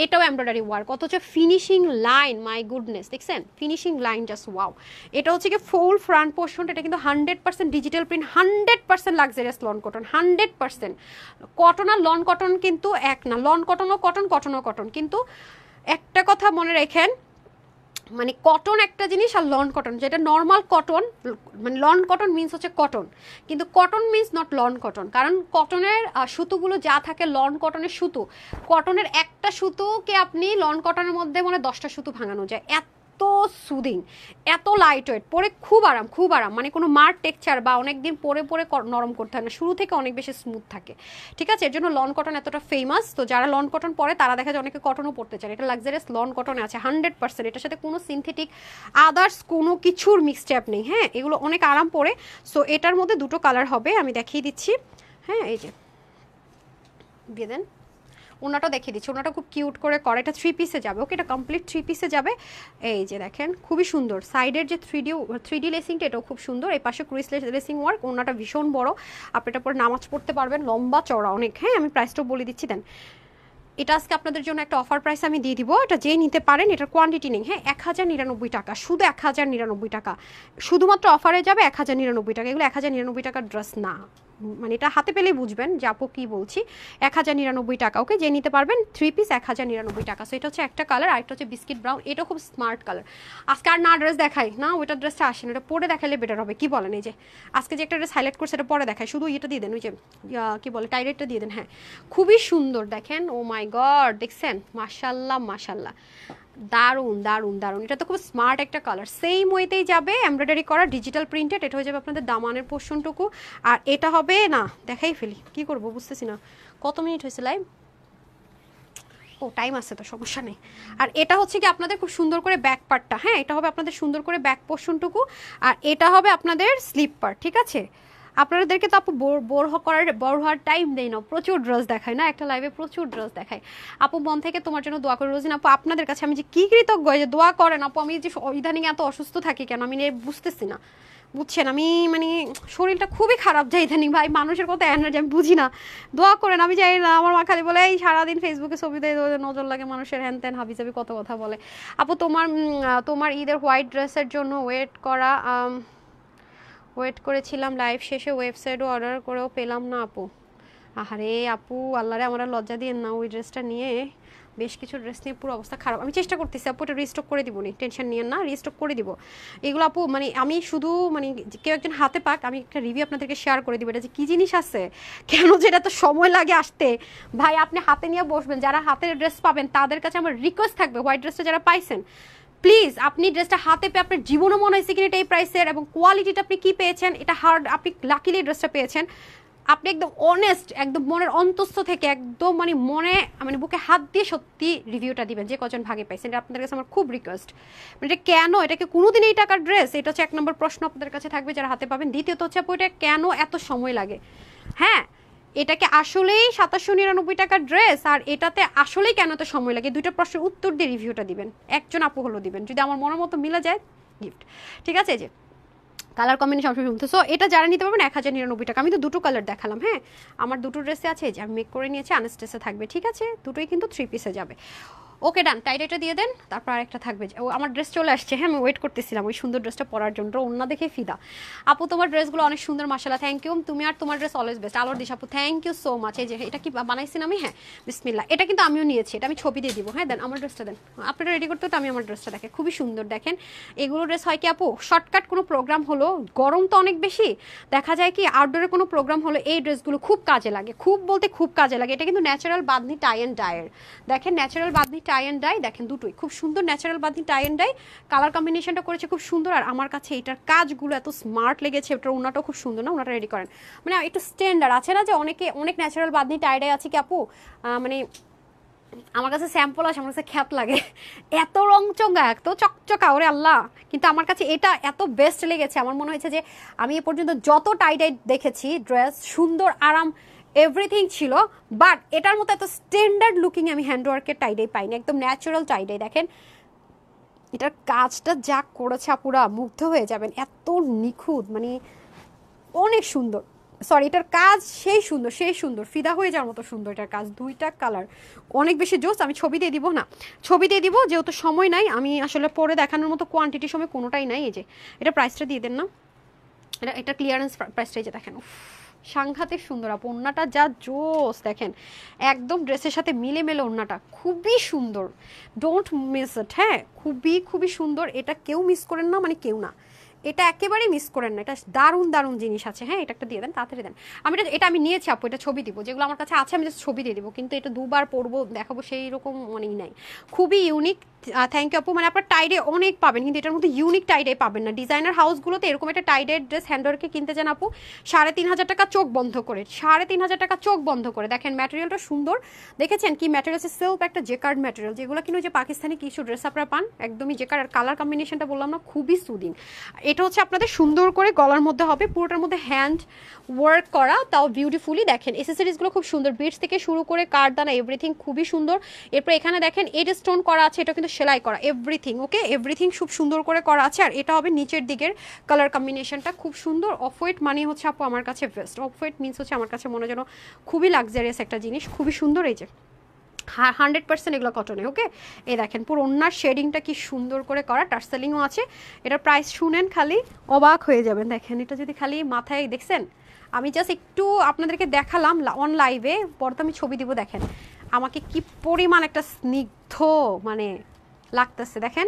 এটাও এমব্রয়ডারি ওয়ার্ক, অথচ ফিনিশিং লাইন, মাই গুডনেস, দেখছেন ফিনিশিং লাইন জাস্ট ওয়াও। এটা হচ্ছে কি ফুল ফ্রন্ট পোর্শনটা, এটা কিন্তু 100% digital print, 100% luxurious lawn cotton, 100%। Cotton আর লন কটন কিন্তু এক না, লন কটনও কটন, কটনও কটন, কিন্তু একটা কথা মনে রাখেন, মানে কটন একটা জিনিস আর লন কটন, যেটা নর্মাল কটন, মানে লন কটন মিন্স হচ্ছে কটন, কিন্তু cotton means not loan cotton. কারণ কটনের সুতোগুলো যা থাকে, লন কটনের সুতো, কটনের একটা সুতোকে আপনি লন কটনের মধ্যে মানে 10টা সুতো ভাঙানো যায়, এত সুদিং, এত লাইট ওয়েট, পরে খুব আরাম, খুব আরাম, মানে কোনো মার টেক্সচার বা অনেকদিন পরে পরে নরম করতে হয় না, শুরু থেকে অনেক বেশি স্মুথ থাকে, ঠিক আছে। এর জন্য লন কটন এতটা ফেমাস। তো যারা লন কটন পরে তারা দেখা যায় অনেকে কটনও পড়তে চায়, এটা লাক্সারিয়াস লন কটনে আছে 100%, এটার সাথে কোনো সিনথেটিক আদার্স কোনো কিছুর মিক্সচাপ নেই, হ্যাঁ এগুলো অনেক আরাম পরে। সো এটার মধ্যে দুটো কালার হবে, আমি দেখিয়ে দিচ্ছি, হ্যাঁ এই যে দিয়ে দেন, ওনাটা দেখিয়ে দিচ্ছি, ওনাটা খুব কিউট করে করে, এটা 3 পিসে যাবে, ওকে এটা কমপ্লিট 3 পিসে যাবে। এই যে দেখেন খুবই সুন্দর, সাইডের যে 3D লেসিংটা এটাও খুব সুন্দর, এই পাশে ক্রুইস লেসিং ওয়ার্ক, ওনাটা ভীষণ বড়, আপনি এটা পরে নামাজ পড়তে পারবেন, লম্বা চওড়া অনেক, হ্যাঁ আমি প্রাইসটাও বলে দিচ্ছি। দেন এটা আজকে আপনাদের জন্য একটা অফার প্রাইস আমি দিয়ে দিব, এটা যেই নিতে পারেন, এটার কোয়ান্টিটি নেই, হ্যাঁ 1099 টাকা, শুধু 1099 টাকা, শুধুমাত্র অফারে যাবে 1099 টাকা। এগুলো 1099 টাকার ড্রেস না, মানে এটা হাতে পেলেই বুঝবেন যে আপু কি বলছি, 1099 টাকা, ওকে যে নিতে পারবেন 3 পিস 1099 টাকা। সো এটা হচ্ছে একটা কালার, আর একটা হচ্ছে বিস্কিট ব্রাউন, এটা খুব স্মার্ট কালার। আজকে আর না ড্রেস দেখাই না, ওইটা ড্রেসটা আসেন, ওটা পরে দেখালে বেটার হবে, কি বলেন? এই যে আজকে যে একটা ড্রেস হাইলাইট করছে এটা পরে দেখায়, শুধু এটা দিয়ে দেন, ওই যে কি বলে টাইরেটটা দিয়ে দেন, হ্যাঁ খুবই সুন্দর দেখেন, ও মাই গড দেখছেন, মাশাল্লাহ মাশাল্লাহ, দারুন দারুন দারুন, এটা তো খুব স্মার্ট একটা কালার, সেম ওয়েতেই যাবে, এমব্রয়ডারি করা ডিজিটাল প্রিন্টেড, এটা হয়ে যাবে আপনাদের দামানের পোর্শনটুকু। আর এটা হবে না, দেখাই ফেলি, কি করব বুঝতেছি না, কত মিনিট হয়েছে লাইভ, ও টাইম আছে তো সমস্যা নেই। আর এটা হচ্ছে কি আপনাদের খুব সুন্দর করে ব্যাক পার্টটা, হ্যাঁ এটা হবে আপনাদের সুন্দর করে ব্যাক পোর্শনটুকু, আর এটা হবে আপনাদের স্লিপ পার্ট, ঠিক আছে। আপনাদেরকে তো আপু বোর হওয়ার টাইম দেয় না, প্রচুর ড্রেস দেখায় না একটা লাইভে, প্রচুর ড্রেস দেখায়। আপু মন থেকে তোমার জন্য দোয়া করি রোজিন আপু, আপনাদের কাছে আমি যে কি কৃতজ্ঞ যে দোয়া করেন আপু, আমি যে ইদানিং এত অসুস্থ থাকি কেন আমি বুঝতেছি না, বুঝছেন আমি মানে শরীরটা খুবই খারাপ যায় ইদানিং, ভাই মানুষের কত এনার্জি আমি বুঝি না, দোয়া করেন। আমি যাই না, আমার মা খালি বলে এই সারাদিন ফেসবুকে ছবি দেয়, নজর লাগে মানুষের, হ্যান ত্যান হাবিজাবি কত কথা বলে। আপু তোমার ঈদের হোয়াইট ড্রেসের জন্য ওয়েট করেছিলাম, লাইভ শেষে ওয়েবসাইটও অর্ডার করেও পেলাম না আপু। আহারে আপু, আল্লাহরে আমার লজ্জা দিয়ে না, ওই ড্রেসটা নিয়ে বেশ কিছু ড্রেস নিয়ে পুরো অবস্থা খারাপ, আমি চেষ্টা করতেছি আপু এটা রিস্টক করে দিব, নি টেনশন নিয়ে না, রিস্টক করে দিব এগুলো আপু, মানে আমি শুধু মানে কেউ একজন হাতে পাক, আমি একটা রিভিউ আপনাদেরকে শেয়ার করে দিব, এটা যে কী জিনিস আছে, কেন যেটা তো সময় লাগে আসতে, ভাই আপনি হাতে নিয়ে বসবেন, যারা হাতের ড্রেস পাবেন তাদের কাছে আমার রিকোয়েস্ট থাকবে, হোয়াইট ড্রেসটা যারা পাইছেন প্লিজ আপনি ড্রেসটা হাতে পেয়ে আপনার জীবনও মনে হয়েছে কিনা এটা এই প্রাইসের, এবং কোয়ালিটিটা আপনি কি পেয়েছেন, এটা হার্ড, আপনি লাকিলি ড্রেসটা পেয়েছেন, আপনি একদম অনেস্ট, একদম মনের অন্তস্থ থেকে একদম মানে বুকে হাত দিয়ে সত্যি রিভিউটা দিবেন, যে কজন ভাগে পাইছেন, এটা আপনাদের কাছে আমার খুব রিকোয়েস্ট। মানে এটা কেন, এটাকে কোনোদিন এই টাকার ড্রেস, এটা হচ্ছে 1 নম্বর প্রশ্ন আপনাদের কাছে থাকবে যারা হাতে পাবেন। দ্বিতীয়ত হচ্ছে আপু এটা কেন এত সময় লাগে, হ্যাঁ এটাকে আসলেই 2799 টাকার ড্রেস, আর এটাতে আসলেই কেন এত সময় লাগে, দুইটা প্রশ্নের উত্তর দিয়ে রিভিউটা দিবেন, একজন আপু হলো দিবেন, যদি আমার মনের মতো মিলে যায় গিফট, ঠিক আছে। যে কালার কম্বিনেশন অপশন শুনতে, সো এটা যারা নিতে পারবেন 1099 টাকা। আমি তো দুটো কালার দেখালাম, হ্যাঁ আমার দুটো ড্রেসে আছে, যে আমি মেক করে নিয়েছি, আনস্টেসে থাকবে, ঠিক আছে দুটোই কিন্তু 3 পিসে যাবে। ওকে ডান, টাইটাইটা দিয়ে দেন, তারপর আরেকটা থাকবে, ও আমার ড্রেস চলে আসছে, হ্যাঁ আমি ওয়েট করতেছিলাম ওই সুন্দর ড্রেসটা পরার জন্য, অন্য দেখে ফিদা। আপু তোমার ড্রেসগুলো অনেক সুন্দর মাশাআল্লাহ, থ্যাংক ইউ, তুমি আর তোমার ড্রেস অলওয়েজ বেস্ট। আলোর দিশ আপু থ্যাংক ইউ সো মাচ। এই যে এটা কি বানাইছেন আমি, হ্যাঁ বিসমিল্লাহ, এটা কিন্তু আমিও নিয়েছি, এটা আমি ছবি দিয়ে দিব, হ্যাঁ দেন আমার ড্রেসটা দেন, আপনারা রেডি করতে তো আমি আমার ড্রেসটা দেখে খুবই সুন্দর, দেখেন এগুলো ড্রেস হয় কি আপু, শর্টকাট কোনো প্রোগ্রাম হলো, গরম তো অনেক বেশি, দেখা যায় কি আউটডোরে কোনো প্রোগ্রাম হলো এই ড্রেসগুলো খুব কাজে লাগে, খুব বলতে খুব কাজে লাগে। এটা কিন্তু ন্যাচারাল বাঁধনি টাই অ্যান্ড ডাইয়ের, দেখেন natural bandhani tie and dye, দেখেন দুটোই খুব সুন্দর, natural bandhani tie and dye, colour কম্বিনেশনটা করেছে খুব সুন্দর, আর আমার কাছে এটার কাজগুলো এত স্মার্ট লেগেছে, এটার ওনাটাও খুব সুন্দর, না ওনাটা রেডি করেন, মানে একটু স্ট্যান্ডার্ড আছে না, যে অনেক ন্যাচারাল বাঁধনি টাই ডাই আছে কি আপু, মানে আমার কাছে স্যাম্পল আসে, আমার কাছে খ্যাত লাগে, এত রংচঙ্গা এত চকচকা, ওরে আল্লাহ। কিন্তু আমার কাছে এটা এত বেস্ট লেগেছে, আমার মনে হয়েছে যে আমি এ পর্যন্ত যত টাই ডাই দেখেছি ড্রেস, সুন্দর আরাম এভরিথিং ছিল, বাট এটার মতো এত স্ট্যান্ডার্ড লুকিং আমি হ্যান্ডওয়ার্কের টাইডাই পাইনি, একদম ন্যাচারাল টাইডাই। দেখেন এটার কাজটা যা করেছে আপুরা মুগ্ধ হয়ে যাবেন, এত নিখুঁত, মানে অনেক সুন্দর। সরি, এটার কাজ সেই সুন্দর, সেই সুন্দর, ফিদা হয়ে যাওয়ার মতো সুন্দর এটার কাজ। দুইটা কালার অনেক বেশি জোস। আমি ছবি দিয়ে দিব না, ছবি দিয়ে দিব, যেহেতু সময় নাই, আমি আসলে পরে দেখানোর মতো কোয়ান্টিটি সময় কোনোটাই নাই। এই যে এটা প্রাইসটা দিয়ে দেন না, এটা ক্লিয়ারেন্স প্রাইসটা এই যে দেখেন, সাংঘাতিক সুন্দর আপু, ওড়নাটা যা জোস দেখেন, একদম ড্রেসের সাথে মিলে মেলে ওড়নাটা খুবই সুন্দর, ডোন্ট মিস ইট। হ্যাঁ, খুবই খুবই সুন্দর, এটা কেউ মিস করেন না, মানে কেউ না, এটা একেবারেই মিস করেন না, এটা দারুণ দারুণ জিনিস আছে। হ্যাঁ, এটা একটা দিয়ে দেন, তাড়াতাড়ি দেন। আমি এটা আমি নিয়েছি আপু, এটা ছবি দিব, যেগুলো আমার কাছে আছে আমি জাস্ট ছবি দিয়ে দিব, কিন্তু এটা দুবার পরবো দেখাবো সেই রকম মানেই নাই। খুবই ইউনিক, থ্যাংক ইউ আপু। মানে আপনার টাইডে অনেক পাবেন, কিন্তু এটার মধ্যে ইউনিক টাইডে পাবেন না। ডিজাইনার হাউসগুলোতে এরকম একটা টাইডের ড্রেস হ্যান্ডওয়ার্কে কিনতে যান আপু, 3,500 টাকা চোখ বন্ধ করে, 3,500 টাকা চোখ বন্ধ করে। দেখেন ম্যাটেরিয়ালটা সুন্দর, দেখেছেন কি ম্যাটেরিয়াল, সিল্ক একটা জেকার্ড ম্যাটেরিয়াল, যেগুলো কিন্তু যে পাকিস্তানি কিছু ড্রেস আপনারা পান একদমই জেকার্ড। আর কালার কম্বিনেশনটা বললাম না, খুবই সুদিং। এটা হচ্ছে আপনাদের সুন্দর করে গলার মধ্যে হবে, পুরোটার মধ্যে হ্যান্ড ওয়ার্ক করা, তাও বিউটিফুলি। দেখেন এসেসরিজগুলো খুব সুন্দর, বিটস থেকে শুরু করে কারদানা এভরিথিং খুবই সুন্দর। এরপর এখানে দেখেন এড স্টোন করা আছে, এটা কিন্তু সেলাই করা, এভরিথিং ওকে, এভরিথিং খুব সুন্দর করে করা আছে। আর এটা হবে নিচের দিকের কালার কম্বিনেশনটা খুব সুন্দর। অফ হোয়াইট মানে হচ্ছে আপু আমার কাছে বেস্ট, অফ হোয়াইট মিনস হচ্ছে আমার কাছে মনে যেন খুবই লাক্সারিয়াস একটা জিনিস, খুবই সুন্দর। এই যে 100% এগুলো কটনে, ওকে। এই দেখেন পুরো ওনার শেডিংটা কি সুন্দর করে করা, টার্সেলিংও আছে। এটার প্রাইস শুনেন খালি অবাক হয়ে যাবেন। দেখেন এটা যদি খালি মাথায়, দেখছেন আমি জাস্ট একটু আপনাদেরকে দেখালাম অন লাইভে, পরে তো আমি ছবি দিব। দেখেন আমাকে কি পরিমাণ একটা স্নিগ্ধ মানে লাগতেছে, দেখেন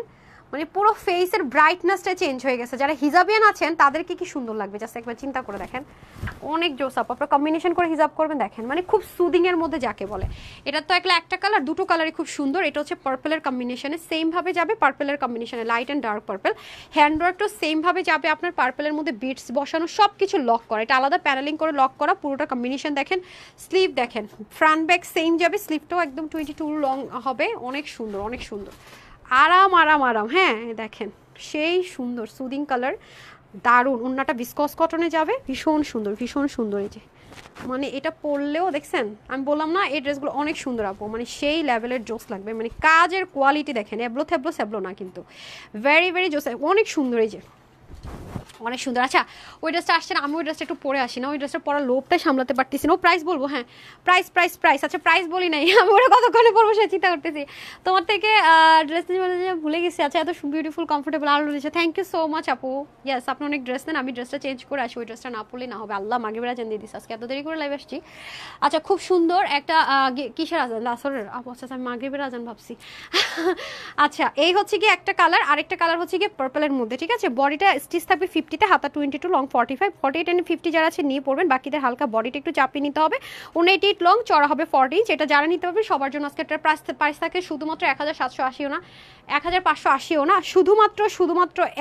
মানে পুরো ফেসের ব্রাইটনেসটা চেঞ্জ হয়ে গেছে। যারা হিজাবিয়ান আছেন তাদেরকে কি সুন্দর লাগবে, জাস্ট একবার চিন্তা করে দেখেন, অনেক জোস আপ। আপনারা কম্বিনেশন করে হিজাব করবেন, দেখেন মানে খুব সুদিং এর মধ্যে যাকে বলে। এটা তো একটা কালার, দুটো কালারই খুব সুন্দর। এটা হচ্ছে পার্পলের কম্বিনেশনে, সেম ভাবে যাবে পার্পলের কম্বিনেশনে, লাইট অ্যান্ড ডার্ক পার্পল। হ্যান্ডওয়ার্কটাও সেম ভাবে যাবে আপনার, পার্পলের মধ্যে বিটস বসানো, সব কিছু লক করা, এটা আলাদা প্যানেলিং করে লক করা, পুরোটা কম্বিনেশন। দেখেন স্লিভ, দেখেন ফ্রন্ট ব্যাক সেম যাবে, স্লিভটাও একদম 22 লং হবে, অনেক সুন্দর, অনেক সুন্দর, আরাম আরাম আরাম। হ্যাঁ দেখেন সেই সুন্দর সুদিং কালার, দারুণ। ওড়নাটা বিসকস কটনে যাবে, ভীষণ সুন্দর, ভীষণ সুন্দর। এই যে মানে এটা পরলেও দেখছেন, আমি বললাম না এই ড্রেসগুলো অনেক সুন্দর আপু, মানে সেই লেভেলের জোস লাগবে, মানে কাজের কোয়ালিটি দেখেন, এবলো থেবলো সেবলো না, কিন্তু ভেরি ভেরি জোস, অনেক সুন্দর। এই যে অনেক সুন্দর। আচ্ছা ওই ড্রেসটা আসছে না, আমি ওই ড্রেসটা একটু পরে আসি না, ওই ড্রেসটা পরার লোভটাই সামলাতে পারতেছি না। ও প্রাইস বলবো, হ্যাঁ প্রাইস প্রাইস প্রাইস, আচ্ছা প্রাইস বলি নাই, আমি ওরা কতক্ষণে পরবো সে চিন্তা করতেছি। তোমার থেকে ড্রেস ভুলে গেছি। আচ্ছা এত বিউটিফুল কমফোর্টেবল আরও রয়েছে, থ্যাংক ইউ সো মাচ আপু। ইয়েস আপনি অনেক ড্রেস নেন, আমি ড্রেসটা চেঞ্জ করে আসি, ওই ড্রেসটা না পরলেই না হবে। আল্লাহ মাগে বেড়া জান দিয়ে দিস, আজকে এত দেরি করে লাইভ আসছি। আচ্ছা খুব সুন্দর একটা কিসের আজান, লাসরের আপু, আচ্ছা আমি মাগে বেড়া আজান ভাবছি। আচ্ছা এই হচ্ছে কি একটা কালার, আরেকটা কালার হচ্ছে কি পার্পলের মধ্যে, ঠিক আছে। বডিটা স্টিচ থাকবে 50-তে, হাতা 22, লং 45, 48 and 50 যারা আছে নিয়ে পড়বেন, বাকিদের হালকা বডিটা একটু চাপিয়ে নিতে হবে। 188 লং, চড়া হবে 40 ইঞ্চ, এটা যারা নিতে পারবে সবার জন্য আজকে একটা প্রাইস থাকে শুধুমাত্র 1,780 না, 1,580 না, শুধুমাত্র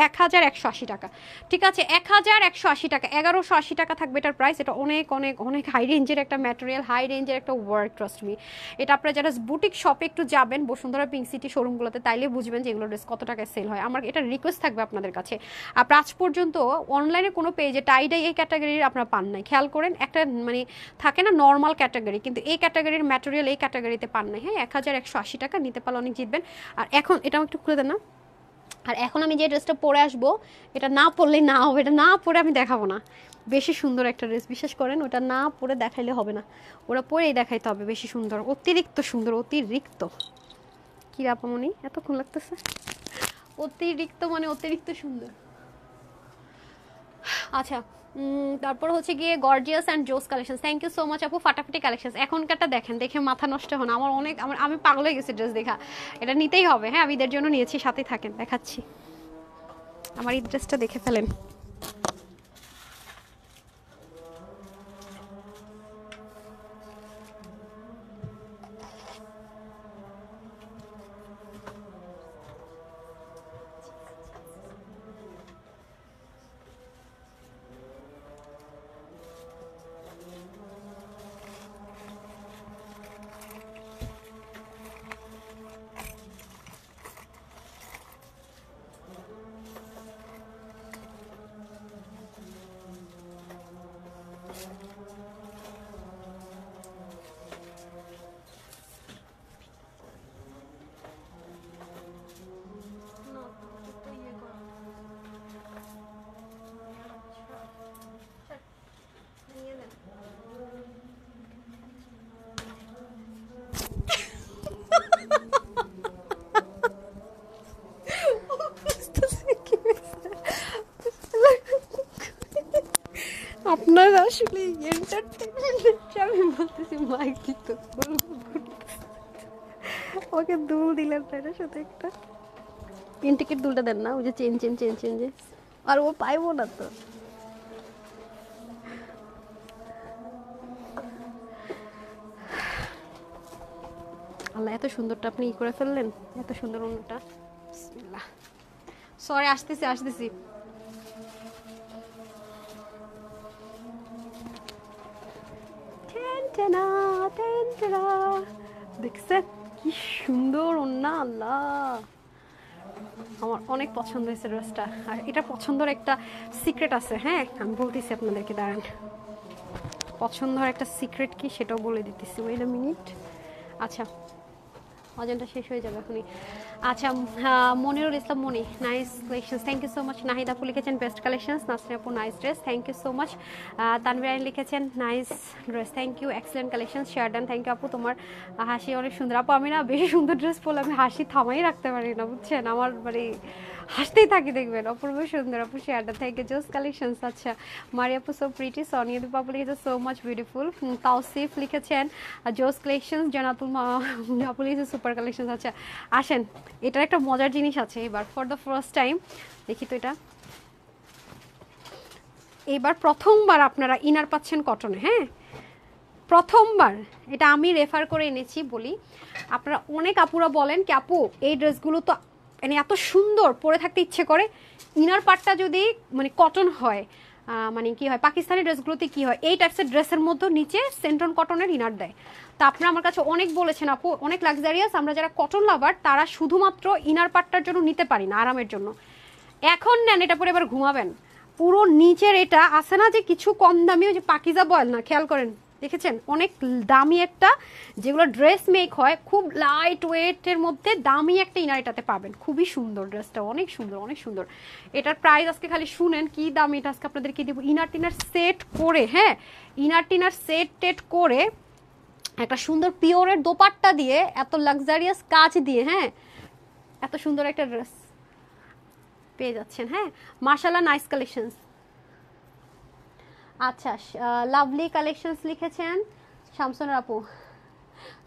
1,180 টাকা, ঠিক আছে। 1,180 টাকা, 1,180 টাকা থাকবে এটার প্রাইস। এটা অনেক অনেক অনেক হাই রেঞ্জের একটা ম্যাটেরিয়াল, হাই রেঞ্জের একটা ওয়ার্ক, ট্রাস্ট মি। এটা আপনারা যারা বুটিক শপে একটু যাবেন, বসুন্ধরা পিঙ্ক সিটি শোরুমগুলোতে, তাইলে বুঝবেন যে এগুলো ড্রেস কত টাকায় সেল হয়। আমার এটা রিকোয়েস্ট থাকবে আপনাদের কাছে, আপনার আজ পর্যন্ত অনলাইনে কোনো পেজে টাইডাই এই ক্যাটাগরির আপনারা পান নাই, খেয়াল করেন। একটা মানে থাকে না নর্মাল ক্যাটাগরি, কিন্তু এই ক্যাটাগরির ম্যাটেরিয়াল এই ক্যাটাগরিতে পান নাই। হ্যাঁ 1,180 টাকা, নিতে পারলে অনেক জিতবেন। আর এখন এটা একটু খুলে দেন না। আর এখন আমি যে ড্রেসটা পরে আসবো, এটা না পরলেই না হবে, এটা না পরে আমি দেখাবো না। বেশি সুন্দর একটা ড্রেস, বিশ্বাস করেন, ওটা না পরে দেখাইলে হবে না, ওরা পরেই দেখাইতে হবে। বেশি সুন্দর, অতিরিক্ত সুন্দর, অতিরিক্ত। কি রাপামনি এতক্ষণ লাগতেছে, অতিরিক্ত মানে অতিরিক্ত সুন্দর। আচ্ছা তারপর হচ্ছে গিয়ে গর্জিয়াস অ্যান্ড জোস collection, thank you so much আপু। ফাটাফাটি কালেকশন এখনকারটা দেখেন, দেখে মাথা নষ্ট হন আমার অনেক, আমি পাগল হয়ে গেছি ড্রেস দেখা, এটা নিতেই হবে। হ্যাঁ আমি ঈদের জন্য নিয়েছি, সাথে থাকেন, দেখাচ্ছি। আমার এই ড্রেসটা দেখে ফেলেন। আসলে এন্টারটেইনমেন্ট আমি বলতেছি মাইক দিত ওকে দুল দিলেন তাই না সাথে একটা ইনটিকেট দুলটা দেন না ওই যে চেন চেন চেন চেন যে আর ও পাইবো না তো আল্লাহ এত সুন্দরটা আপনি ই করে ফেললেন এত সুন্দর অন্যটা বিসমিল্লাহ সরি আসতেছি আসতেছি টেনটেনা টেনটেনা দেখছেন কি সুন্দর ওন্না আল্লাহ আমার অনেক পছন্দ হয়েছে ড্রেসটা আর এটা পছন্দের একটা সিক্রেট আছে হ্যাঁ আমি বলতেছি আপনাদেরকে দাঁড়ান পছন্দের একটা সিক্রেট কি সেটাও বলে দিতেছি ওয়েট আ মিনিট আচ্ছা অজনটা শেষ হয়ে যাবে এখনই আচ্ছা Monirul Islam Moni nice collections thank you so much Nahid আপু লিখেছেন বেস্ট কালেকশনস নাসরিন আপু nice dress thank you so much Tanvir Ain লিখেছেন nice dress thank you excellent collections share done thank you আপু তোমার হাসি অনেক সুন্দর আপু আমি না বেশি সুন্দর ড্রেস পরলে আমি হাসি থামাই রাখতে পারি না বুঝছেন আমার মানে হাসতেই থাকি দেখবেন অপূর্ব সুন্দর আপু শেয়ারডান থ্যাংক ইউ জোস কালেকশনস আচ্ছা মারি আপু সো প্রিটি সোনিয়া দীপা আপু লিখেছে সো মাচ বিউটিফুল তাওসিফ লিখেছেন জোস কালেকশনস জানাতুল আপু লিখেছে সুপার কালেকশনস আচ্ছা আসেন এটার একটা মজার জিনিস আছে এবার ফর দ্য ফার্স্ট টাইম দেখি তো এটা এবার প্রথমবার আপনারা ইনার পাচ্ছেন কটনে হ্যাঁ প্রথমবার এটা আমি রেফার করে এনেছি বলি আপনারা অনেক আপুরা বলেন কি আপু এই ড্রেসগুলো তো মানে এত সুন্দর পরে থাকতে ইচ্ছে করে ইনার পার্টটা যদি মানে কটন হয় মানে কি হয় পাকিস্তানি ড্রেসগুলোতে কি হয় এই টাইপসের ড্রেসের মধ্যে নিচে সেন্টন কটনের ইনার দেয় তা আপনারা আমার কাছে অনেক বলেছেন আপু অনেক লাক্সারিয়াস আমরা যারা কটন লাভার তারা শুধুমাত্র ইনার পার্টটার জন্য নিতে পারি না আরামের জন্য এখন নেন এটা পরে এবার ঘুমাবেন পুরো নিচের এটা আছে না যে কিছু কম দামি ওই যে পাকিজা বয়েল না খেয়াল করেন দেখেছেন অনেক দামি একটা যেগুলো ড্রেস মেক হয় খুব লাইট ওয়েটের মধ্যে দামি একটা ইনার এটাতে পাবেন খুবই সুন্দর ড্রেসটা অনেক সুন্দর অনেক সুন্দর এটার প্রাইস আজকে খালি শুনেন কি দাম এটা আজকে আপনাদেরকে দিব ইনার টিনার সেট করে হ্যাঁ ইনার টিনার সেট টেট করে একটা সুন্দর পিওরের দোপাট্টা দিয়ে এত লাক্সারিয়াস কাজ দিয়ে হ্যাঁ এত সুন্দর একটা ড্রেস পেয়ে যাচ্ছেন হ্যাঁ মাশাআল্লাহ নাইস কালেকশনস আচ্ছা লাভলি কালেকশনস লিখেছেন শামসুনার আপু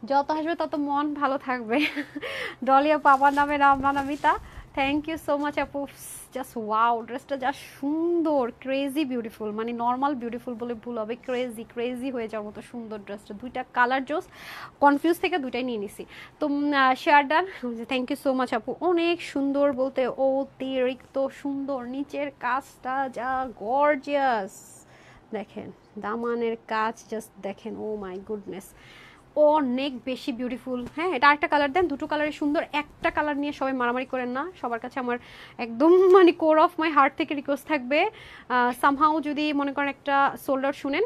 যত আসবে তত মন ভালো থাকবে ডলিয়া পাপার নামে রামনামিতা থ্যাংক ইউ সো মাচ আপু জাস্ট ওয়াও ড্রেসটা যা সুন্দর ক্রেজি বিউটিফুল মানে নর্মাল বিউটিফুল বলে ভুল হবে ক্রেজি ক্রেজি হয়ে যাওয়ার মতো সুন্দর ড্রেসটা দুইটা কালার জোস কনফিউজ থেকে দুইটাই নিয়ে নিছি তো share done thank you so much আপু অনেক সুন্দর বলতে অতিরিক্ত সুন্দর নিচের কাজটা যা গর্জিয়াস দেখেন দামানের কাজ জাস্ট দেখেন ও মাই গুডনেস অনেক বেশি বিউটিফুল হ্যাঁ এটা আরেকটা কালার দেন দুটো কালারই সুন্দর একটা কালার নিয়ে সবাই মারামারি করেন না সবার কাছে আমার একদম মানে কোর অফ মাই হার্ট থেকে রিকোয়েস্ট থাকবে সামহাও যদি মনে করেন একটা সোল্ডার শুনেন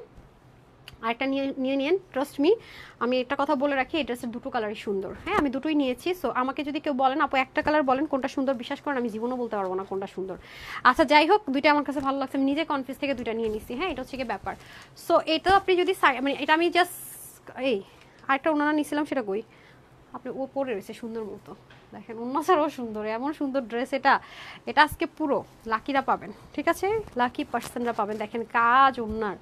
আরেকটা নিয়ে নিন ট্রাস্ট মি আমি একটা কথা বলে রাখি এই ড্রেসের দুটো কালারই সুন্দর হ্যাঁ আমি দুটোই নিয়েছি সো আমাকে যদি কেউ বলেন আপু একটা কালার বলেন কোনটা সুন্দর বিশ্বাস করেন আমি জীবনও বলতে পারবো না কোনটা সুন্দর আচ্ছা যাই হোক দুইটা আমার কাছে ভালো লাগছে আমি নিজে কনফিউজ থেকে দুইটা নিয়ে নিছি হ্যাঁ এটা হচ্ছে কি ব্যাপার সো এটা আপনি যদি মানে এটা আমি জাস্ট এই আরেকটা ওনারা নিয়েছিলাম সেটা কই আপনি ও পরে রয়েছে সুন্দর মতো দেখেন অন্য ছাড়াও সুন্দর এমন সুন্দর ড্রেস এটা এটা আজকে পুরো লাকিরা পাবেন ঠিক আছে লাকি পার্সনরা পাবেন দেখেন কাজ ওনার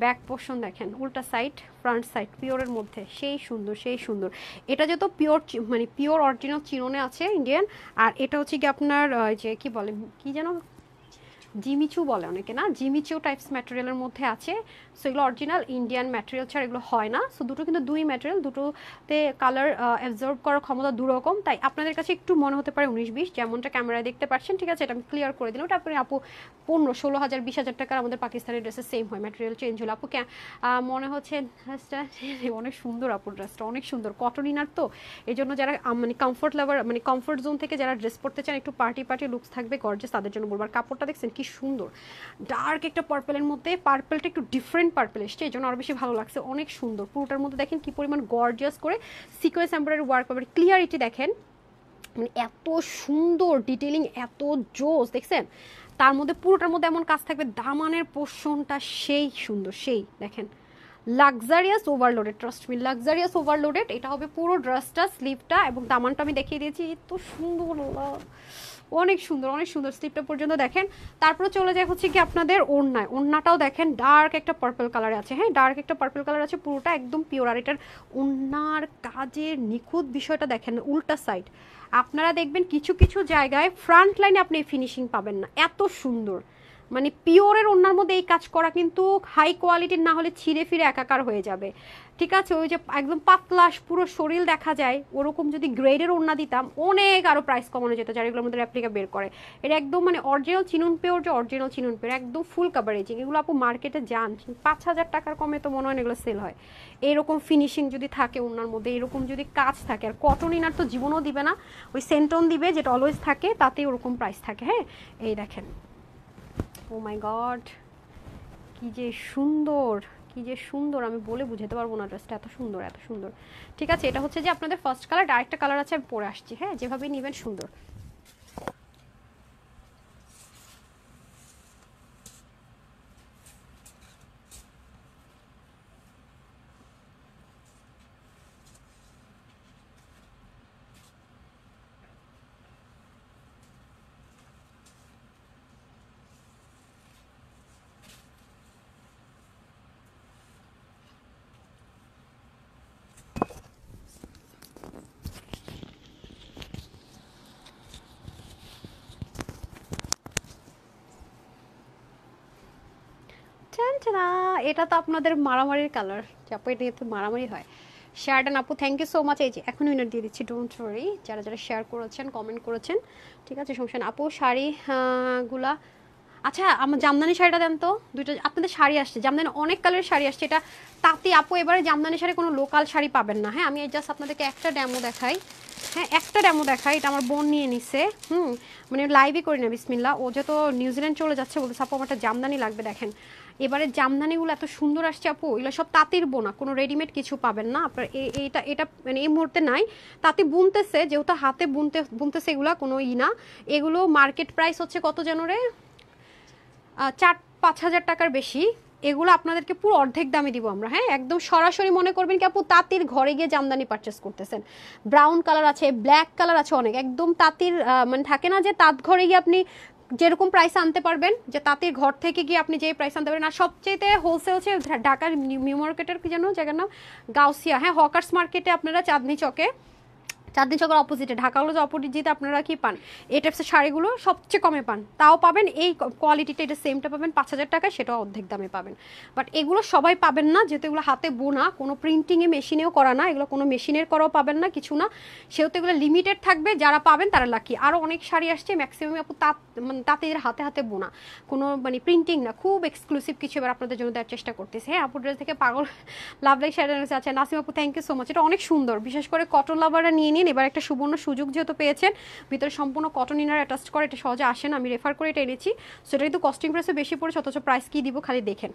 ব্যাক পোর্শন দেখেন উল্টা সাইড ফ্রন্ট সাইড পিওরের মধ্যে সেই সুন্দর এটা যেহেতু পিওর মানে পিওর অরিজিনাল চিনোনে আছে ইন্ডিয়ান আর এটা হচ্ছে কি আপনার যে কি বলে কি যেন জিমিচু বলে অনেকে না জিমিচু টাইপস ম্যাটেরিয়ালের মধ্যে আছে সো এগুলো অরিজিনাল ইন্ডিয়ান ম্যাটেরিয়াল ছাড়া এগুলো হয় না সো দুটো কিন্তু দুই ম্যাটেরিয়াল দুটোতে কালার অ্যাবজর্ব করার ক্ষমতা দুরকম তাই আপনাদের কাছে একটু মনে হতে পারে 19-20 যেমনটা ক্যামেরায় দেখতে পাচ্ছেন ঠিক আছে এটা আমি ক্লিয়ার করে দিলাম ওটা আপনি আপু 15-16,000 20,000 টাকার আমাদের পাকিস্তানি ড্রেসের সেম হয় ম্যাটেরিয়াল চেঞ্জ হলো আপু মনে হচ্ছে ড্রেসটা অনেক সুন্দর আপু ড্রেসটা অনেক সুন্দর কটন ইনার তো এই জন্য যারা মানে কমফোর্ট লাভার মানে কমফোর্ট জোন থেকে যারা ড্রেস পরতে চান একটু পার্টি লুকস থাকবে গর্জিয়াস তাদের জন্য বলবার কাপড়টা দেখছেন কি সুন্দর ডার্ক একটা পার্পলের মধ্যে পার্পলটা একটু ডিফারেন্ট পার্পল এসছে এই জন্য আরো বেশি ভালো লাগছে অনেক সুন্দর পুরোটার মধ্যে দেখেন কি পরিমাণ গর্জিয়াস করে সিকোয়েন্স এমব্রয়ডারি ওয়ার্ক পাবেন ক্লিয়ারিটি দেখেন মানে এত সুন্দর ডিটেইলিং এত জোস দেখছেন তার মধ্যে পুরোটার মধ্যে এমন কাজ থাকবে দামানের পোর্শনটা সেই সুন্দর সেই দেখেন luxurious overloaded trust me luxurious overloaded এটা হবে পুরো ড্রেসটা স্লিভটা এবং দামানটা আমি দেখিয়ে দিয়েছি এত সুন্দর ও অনেক সুন্দর, অনেক সুন্দর। স্লিপটা পর্যন্ত দেখেন। তারপরে চলে যায় হচ্ছে কি আপনাদের ওড়নায়। ওড়নাটাও দেখেন ডার্ক একটা পার্পল কালারে আছে, হ্যাঁ ডার্ক একটা পার্পল কালার আছে, পুরোটা একদম পিওর। আর এটার ওড়নার কাজের নিখুঁত বিষয়টা দেখেন, উল্টা সাইড আপনারা দেখবেন কিছু কিছু জায়গায় ফ্রন্ট লাইনে আপনি ফিনিশিং পাবেন না, এত সুন্দর। মানে পিওরের ওড়নার মধ্যে এই কাজ করা কিন্তু হাই কোয়ালিটির না হলে ছিঁড়ে ফিরে একাকার হয়ে যাবে, ঠিক আছে। ওই যে একদম পাতলা পুরো শরীর দেখা যায় ওরকম যদি গ্রেডের ওড়না দিতাম অনেক আরও প্রাইস কমানো যেত, যার এগুলোর মধ্যে রেপ্লিকা বের করে। এটা একদম মানে অরিজিনাল চিনুন পিওর, যে অরিজিনাল চিনুন পিওর একদম ফুল কাভারেজিং। এগুলো আপু মার্কেটে যান 5,000 টাকার কমে তো মনে হয় এগুলো সেল হয়। এরকম ফিনিশিং যদি থাকে ওড়নার মধ্যে, এরকম যদি কাজ থাকে, আর কটন ইনার তো জীবনও দিবে না, ওই সেন্টন দিবে যেটা অলওয়েজ থাকে, তাতে ওরকম প্রাইস থাকে। হ্যাঁ এই দেখেন, ও মাই গড কি যে সুন্দর, কি যে সুন্দর, আমি বলে বুঝাতে পারবো না, ড্রেসটা এত সুন্দর, এত সুন্দর। ঠিক আছে, এটা হচ্ছে যে আপনাদের ফার্স্ট কালার, আরেকটা কালার আছে আমি পরে আসছি। হ্যাঁ যেভাবে নেবেন সুন্দর। এটা তো আপনাদের মারামারির কালার, আপু এটা তো মারামারি হয়। শেয়ারডান আপু থ্যাংক ইউ সো মাচ। এই যে এখন উইনার দিয়ে দিচ্ছি, ডোন্ট ওয়ারি, যারা যারা শেয়ার করেছেন কমেন্ট করেছেন, ঠিক আছে সমস্যা না। আপু শাড়ি গুলা, আচ্ছা আমার জামদানি শাড়িটা দেন তো দুইটা। আপনাদের শাড়ি আসছে জামদানি, অনেক কালারের শাড়ি আসছে। এটা তাঁতি আপু, এবারে জামদানি শাড়ি কোনো লোকাল শাড়ি পাবেন না। হ্যাঁ আমি জাস্ট আপনাদেরকে একটা ডেমো দেখাই, হ্যাঁ একটা ডেমো দেখাই। এটা আমার বোন নিয়ে নিছে, মানে লাইভই করি না বিসমিল্লা। ও যত নিউজিল্যান্ড চলে যাচ্ছে বলতে আপু আমার একটা জামদানি লাগবে। দেখেন এবারে জামদানিগুলো এত সুন্দর আসছে আপু, এগুলো সব তাঁতির বোনা, কোনো রেডিমেড কিছু পাবেন না আপনার। এটা এটা মানে এই মুহূর্তে নাই, তাঁতি বুনতেছে যেহেতু হাতে বুনতেছে, এগুলো কোনো না। এগুলো মার্কেট প্রাইস হচ্ছে কত যেন রে, 4-5 হাজার টাকার বেশি। এগুলো আপনাদেরকে পুরো অর্ধেক দামে দিব আমরা। হ্যাঁ একদম সরাসরি মনে করবেন কি আপু তাঁতির ঘরে গিয়ে জামদানি পারচেস করতেছেন। ব্রাউন কালার আছে, ব্ল্যাক কালার আছে, অনেক একদম তাঁতির মানে থাকে না যে তাঁত ঘরে গিয়ে আপনি যেরকম প্রাইস আনতে পারবেন, যে তাঁতির ঘর থেকে গিয়ে আপনি যে প্রাইস আনতে পারবেন। আর সবচেয়ে হোলসেল হচ্ছে ঢাকার নিউ মার্কেটের কি যেন জায়গার নাম, গাউসিয়া। হ্যাঁ হকার্স মার্কেটে আপনারা চাঁদনি চকের অপোজিটে, ঢাকা হলো যে অপোজিটে আপনারা কি পান এই টাইপসের শাড়িগুলো সবচেয়ে কমে পান, তাও পাবেন এই কোয়ালিটিটা, এটা সেমটা পাবেন 5,000 টাকায়, সেটাও অর্ধেক দামে পাবেন। বাট এগুলো সবাই পাবেন না, যেহেতু এগুলো হাতে বোনা, কোনো প্রিন্টিংয়ে মেশিনেও করা না, এগুলো কোনো মেশিনের করাও পাবেন না কিছু না, সেহেতু এগুলো লিমিটেড থাকবে। যারা পাবেন তারা লাকি। আরও অনেক শাড়ি আসছে, ম্যাক্সিমাম আপু মানে তাঁতিদের হাতে হাতে বোনা, কোনো মানে প্রিন্টিং না, খুব এক্সক্লুসিভ কিছু এবার আপনাদের জন্য দেওয়ার চেষ্টা করতেছে। হ্যাঁ আপু ড্রেস থেকে পাগল লাভ লাইক শাড়ি আছে। নাসিম আপু থ্যাংক ইউ সো মাচ, এটা অনেক সুন্দর, বিশেষ করে কটন লাভাররা নিয়ে নিন। এবার একটা সুবর্ণ সুযোগ যেহেতু পেয়েছেন, ভিতরে সম্পূর্ণ কটন ইনার অ্যাটাচ করে, এটা সহজে আসে না, আমি রেফার করে এটা এনেছি। সেটা কিন্তু কস্টিং প্রাইসে বেশি পড়েছে, অথচ প্রাইস কি দিব খালি দেখেন।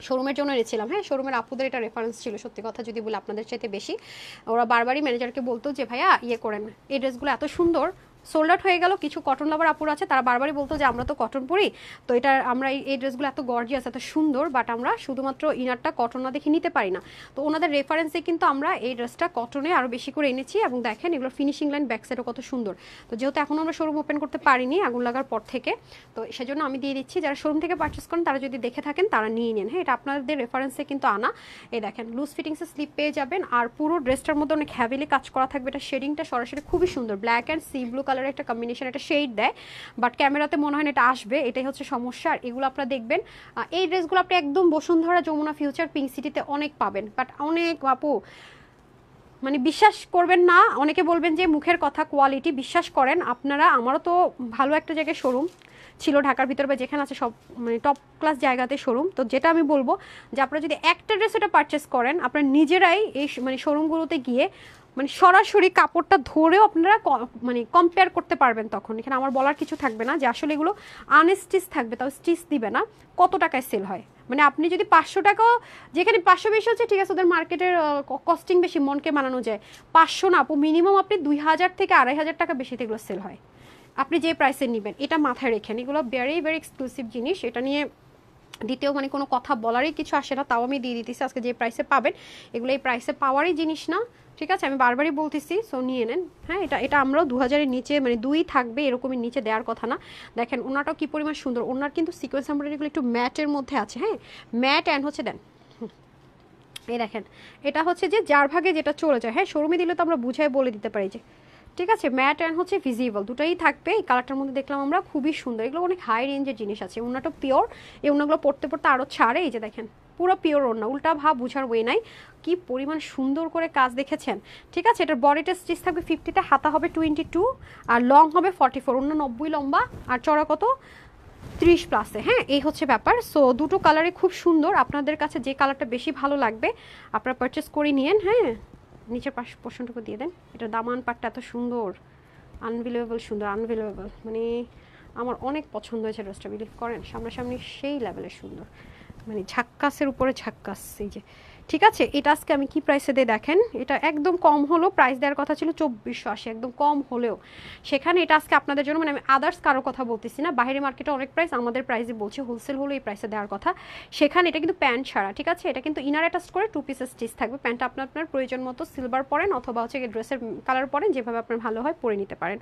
শোরুমের জন্য এনেছিলাম, হ্যাঁ শোরুমের আপুদের এটা রেফারেন্স ছিল, সত্যি কথা যদি বলে আপনাদের চাইতে বেশি। ওরা বারবারই ম্যানেজারকে বলতো যে ভাইয়া ইয়ে করেন, এই ড্রেসগুলো এত সুন্দর, সোল্ড আউট হয়ে গেল। কিছু কটন লাভার আপুর আছে, তারা বারবারই বলতো যে আমরা তো কটন পরি, তো এটা আমরা এই ড্রেসগুলো এত গর্জিয়াস এত সুন্দর, বাট আমরা শুধুমাত্র ইনারটা কটন না দেখে নিতে পারি না। তো ওনাদের রেফারেন্সে কিন্তু আমরা এই ড্রেসটা কটনে আরও বেশি করে এনেছি। এবং দেখেন এগুলো ফিনিশিং লাইন ব্যাক সাইডও কত সুন্দর। তো যেহেতু এখন আমরা শোরুম ওপেন করতে পারিনি আগুন লাগার পর থেকে, তো সেজন্য আমি দিয়ে দিচ্ছি, যারা শোরুম থেকে পারচেস করেন তারা যদি দেখে থাকেন তারা নিয়ে নেন। হ্যাঁ এটা আপনাদের রেফারেন্সে কিন্তু আনা। এই দেখেন লুজ ফিটিংসে স্লিপ পেয়ে যাবেন, আর পুরো ড্রেসটার মধ্যে অনেক হ্যাভিলি কাজ করা থাকবে। এটা শেডিংটা সরাসরি খুবই সুন্দর, ব্ল্যাক অ্যান্ড সি ব্লু কালারের একটা কম্বিনেশন, একটা শেড দেয়, বাট ক্যামেরাতে মনে হয় এটা আসবে, এটাই হচ্ছে সমস্যা। আর এগুলো আপনারা দেখবেন, এই ড্রেসগুলো আপনি একদম বসুন্ধরা, যমুনা, ফিউচার, পিঙ্ক সিটিতে অনেক পাবেন। বাট অনেক আপু মানে বিশ্বাস করবেন না, অনেকে বলবেন যে মুখের কথা, কোয়ালিটি বিশ্বাস করেন আপনারা। আমারও তো ভালো একটা জায়গায় শোরুম ছিল ঢাকার ভিতরে বা যেখানে আছে সব মানে টপ ক্লাস জায়গাতে শোরুম। তো যেটা আমি বলবো যে আপনারা যদি একটা ড্রেস এটা পারচেস করেন, আপনারা নিজেরাই এই মানে শোরুমগুলোতে গিয়ে মানে সরাসরি কাপড়টা ধরেও আপনারা মানে কম্পেয়ার করতে পারবেন। তখন এখানে আমার বলার কিছু থাকবে না যে আসলে এগুলো আনস্টিচ থাকবে, তাও স্টিচ দিবে না, কত টাকায় সেল হয়। মানে আপনি যদি 500 টাকাও, যেখানে 500 বেশি হচ্ছে ঠিক আছে, ওদের মার্কেটের কস্টিং বেশি, মনকে মানানো যায়। 500 না আপু, মিনিমাম আপনি 2000 থেকে 2500 টাকা বেশিতে এগুলো সেল হয়, আপনি যে প্রাইসে নেবেন। এটা মাথায় রেখেন, এগুলো ভেরি ভেরি এক্সক্লুসিভ জিনিস, এটা নিয়ে দ্বিতীয় মানে কোনো কথা বলারই কিছু আসে না। তাও আমি দিয়ে দিতেছি আজকে যে প্রাইসে পাবেন, এগুলো এই প্রাইসে পাওয়ারই জিনিস না, ঠিক আছে, আমি বারবারই বলতেছি, সো নিয়ে নেন। হ্যাঁ, এটা এটা আমরাও 2000-এর নিচে মানে 2 থাকবে এরকমই নিচে দেওয়ার কথা না। দেখেন ওনাটাও কি পরিমাণ সুন্দর, ওনার কিন্তু সিকোয়েন্স এমব্রয়ডারিগুলো একটু ম্যাটের মধ্যে আছে। হ্যাঁ, ম্যাট অ্যান্ড হচ্ছে দেন এই দেখেন, এটা হচ্ছে যে যার ভাগে যেটা চলে যায়। হ্যাঁ, শোরুমে দিলে তো আমরা বুঝাই বলে দিতে পারি যে ঠিক আছে, ম্যাট অ্যান্ড হচ্ছে ভিজিবল দুটোই থাকবে। এই কালারটার মধ্যে দেখলাম আমরা খুবই সুন্দর, এগুলো অনেক হাই রেঞ্জের জিনিস আছে। ওনাটা পিওর, এই ওনাগুলো পড়তে পড়তে আরও ছাড়ে। এই যে দেখেন পুরো পিওর ওনা, উল্টা ভাব বুঝার ওয়ে নাই, কি পরিমাণ সুন্দর করে কাজ দেখেছেন। ঠিক আছে, এটার বডিটা স্টিচ থাকবে 50-তে, হাতা হবে 22 আর লং হবে 44, অন্য 90 লম্বা আর চড়া কত 30+-এ। হ্যাঁ, এই হচ্ছে ব্যাপার। সো দুটো কালারে খুব সুন্দর, আপনাদের কাছে যে কালারটা বেশি ভালো লাগবে আপনারা পারচেস করে নিয়েন। হ্যাঁ, নিচের পাশ পোর্শনটুকু দিয়ে দেন। এটা দামান পাটটা এত সুন্দর, আনবিলিভেবল সুন্দর, আনবিলিভেবল, মানে আমার অনেক পছন্দ হয়েছে ড্রেসটা, বিলিভ করেন। সামনাসামনি সেই লেভেলের সুন্দর, মানে ঝাক্কাসের উপরে ঝাক্কাস। এই যে ঠিক আছে, এটা আজকে আমি কি প্রাইসে দিয়ে দেখেন, এটা একদম কম হলো, প্রাইস দেওয়ার কথা ছিল 2480, একদম কম হলেও সেখানে এটা আজকে আপনাদের জন্য, মানে আমি আদার্স কারো কথা বলতেছি না, বাইরের মার্কেটে অনেক প্রাইস, আমাদের প্রাইসে বলছি, হোলসেল হলো এই প্রাইসে দেওয়ার কথা। সেখানে এটা কিন্তু প্যান্ট ছাড়া, ঠিক আছে, এটা কিন্তু ইনার অ্যাটাচ করে 2 পিসের স্টিচ থাকবে। প্যান্টটা আপনার প্রয়োজন মতো সিলভার পরেন অথবা হচ্ছে ড্রেসের কালার পরেন, যেভাবে আপনার ভালো হয় পরে নিতে পারেন।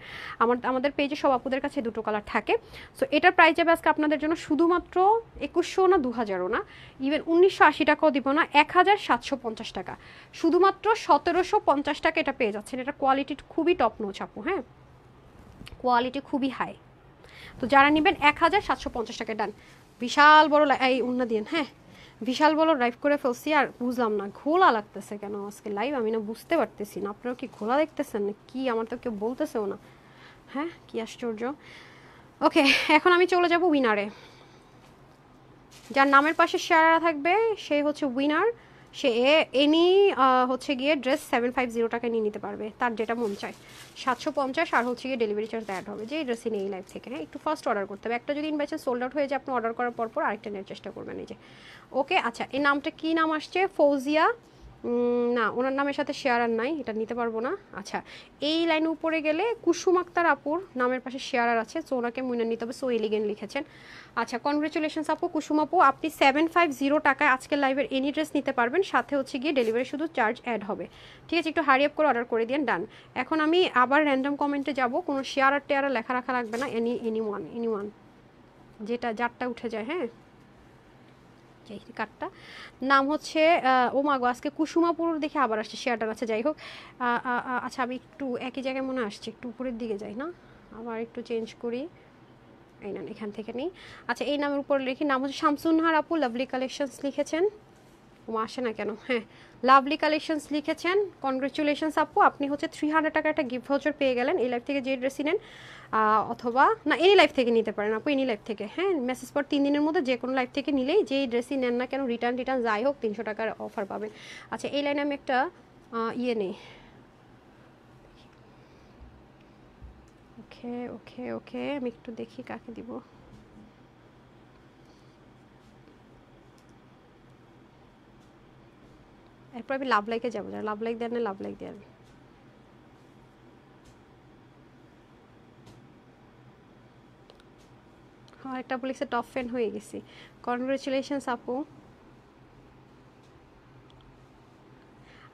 আমাদের পেজে সব আপুদের কাছে দুটো কালার থাকে। সো এটার প্রাইস যাবে আজকে আপনাদের জন্য শুধুমাত্র 2100 না 2000 না, ইভেন 1980 টাকাও দিব না, 1750 টাকা, শুধুমাত্র 1750 টাকা এটা পেয়ে যাচ্ছেন। এটা কোয়ালিটি খুবই টপ নোচ আপু। হ্যাঁ, কোয়ালিটি খুবই হাই। তো যারা নেবেন 1750 টাকা ডান। বিশাল বড় এই উন্না দিন। হ্যাঁ, বিশাল বড় লাইভ করে ফেলছি, আর বুঝলাম না ঘোলা লাগতেছে কেন আজকে লাইভ, আমি না বুঝতে পারতেছি না। আপনারা কি ঘোলা দেখতেছেন না কি? আমার তো কেউ বলতেছেও না। হ্যাঁ, কি আশ্চর্য। ওকে, এখন আমি চলে যাব উইনারে। যার নামের পাশে শেয়ারা থাকবে সে হচ্ছে উইনার। সে এনি হচ্ছে গিয়ে ড্রেস 750 টাকায় নিয়ে নিতে পারবে, তার যেটা মন চায়। 750 আর হচ্ছে গিয়ে ডেলিভারি চার্জ অ্যাড হবে, যে ড্রেসই নেই লাইভ থেকে। হ্যাঁ, একটু ফার্স্ট অর্ডার করতে হবে, একটা যদি in by chance sold out হয়ে যায় আপনি অর্ডার করার পর আরেকটা নেওয়ার চেষ্টা করবেন। এই যে ওকে, আচ্ছা এই নামটা কি নাম আসছে? ফৌজিয়া, না ওনার নামের সাথে শেয়ার আর নাই, এটা নিতে পারবো না। আচ্ছা, এই লাইনে উপরে গেলে কুসুম আক্তার আপুর নামের পাশে শেয়ার আর আছে, সো ওনাকে মনে নিতে হবে। সো এলিগেন্ট লিখেছেন। আচ্ছা, কনগ্রেচুলেশনস আপু, কুসুম আপু, আপনি 750 টাকায় আজকের লাইভের এনি ড্রেস নিতে পারবেন, সাথে হচ্ছে গিয়ে ডেলিভারি শুধু চার্জ অ্যাড হবে। ঠিক আছে, একটু হারি আপ করে অর্ডার করে দিন। ডান। এখন আমি আবার র্যান্ডম কমেন্টে যাব, কোনো শেয়ার আর টেয়ার লেখা রাখা লাগবে না, এনি ওয়ান যেটা যারটা উঠে যায়। হ্যাঁ, এই কার্ডটা নাম হচ্ছে ও মাগো, আজকে কুসুমাপুর দেখে আবার আসছে, শেয়ারটার আছে, যাই হোক। আচ্ছা, আমি একটু একই জায়গায় মনে আসছে, একটু উপরের দিকে যাই না, আবার একটু চেঞ্জ করি। এই না, এখান থেকে নেই। আচ্ছা, এই নামের উপর লিখি, নাম হচ্ছে শামসুন্নাহার আপু, লাভলি কালেকশনস লিখেছেন। ও আসে না কেন? হ্যাঁ, লাভলি কালেকশনস লিখেছেন। কনগ্রেচুলেশনস আপু, আপনি হচ্ছে 300 টাকা একটা গিফট ভাউচার পেয়ে গেলেন এই লাইফ থেকে, যে ড্রেসই নেন, অথবা না এনি লাইফ থেকে নিতে পারেন আপু, এনি লাইফ থেকে। হ্যাঁ, মেসেজ পর 3 দিনের মধ্যে যে কোনো লাইফ থেকে নিলেই, যেই ড্রেসই নেন না কেন, রিটার্ন যাই হোক 300 টাকার অফার পাবেন। আচ্ছা, এই লাইনে আমি একটা ইয়ে নেই। ওকে ওকে ওকে, আমি একটু দেখি কাকে দিব। এরপর আমি লাভ লাইকে যাবো, যারা লাভ লাইক দেন না লাভ লাইক দেন। হ্যাঁ, একটা বলেছে টপ ফ্যান হয়ে গেছি। কনগ্রেচুলেশনস আপু।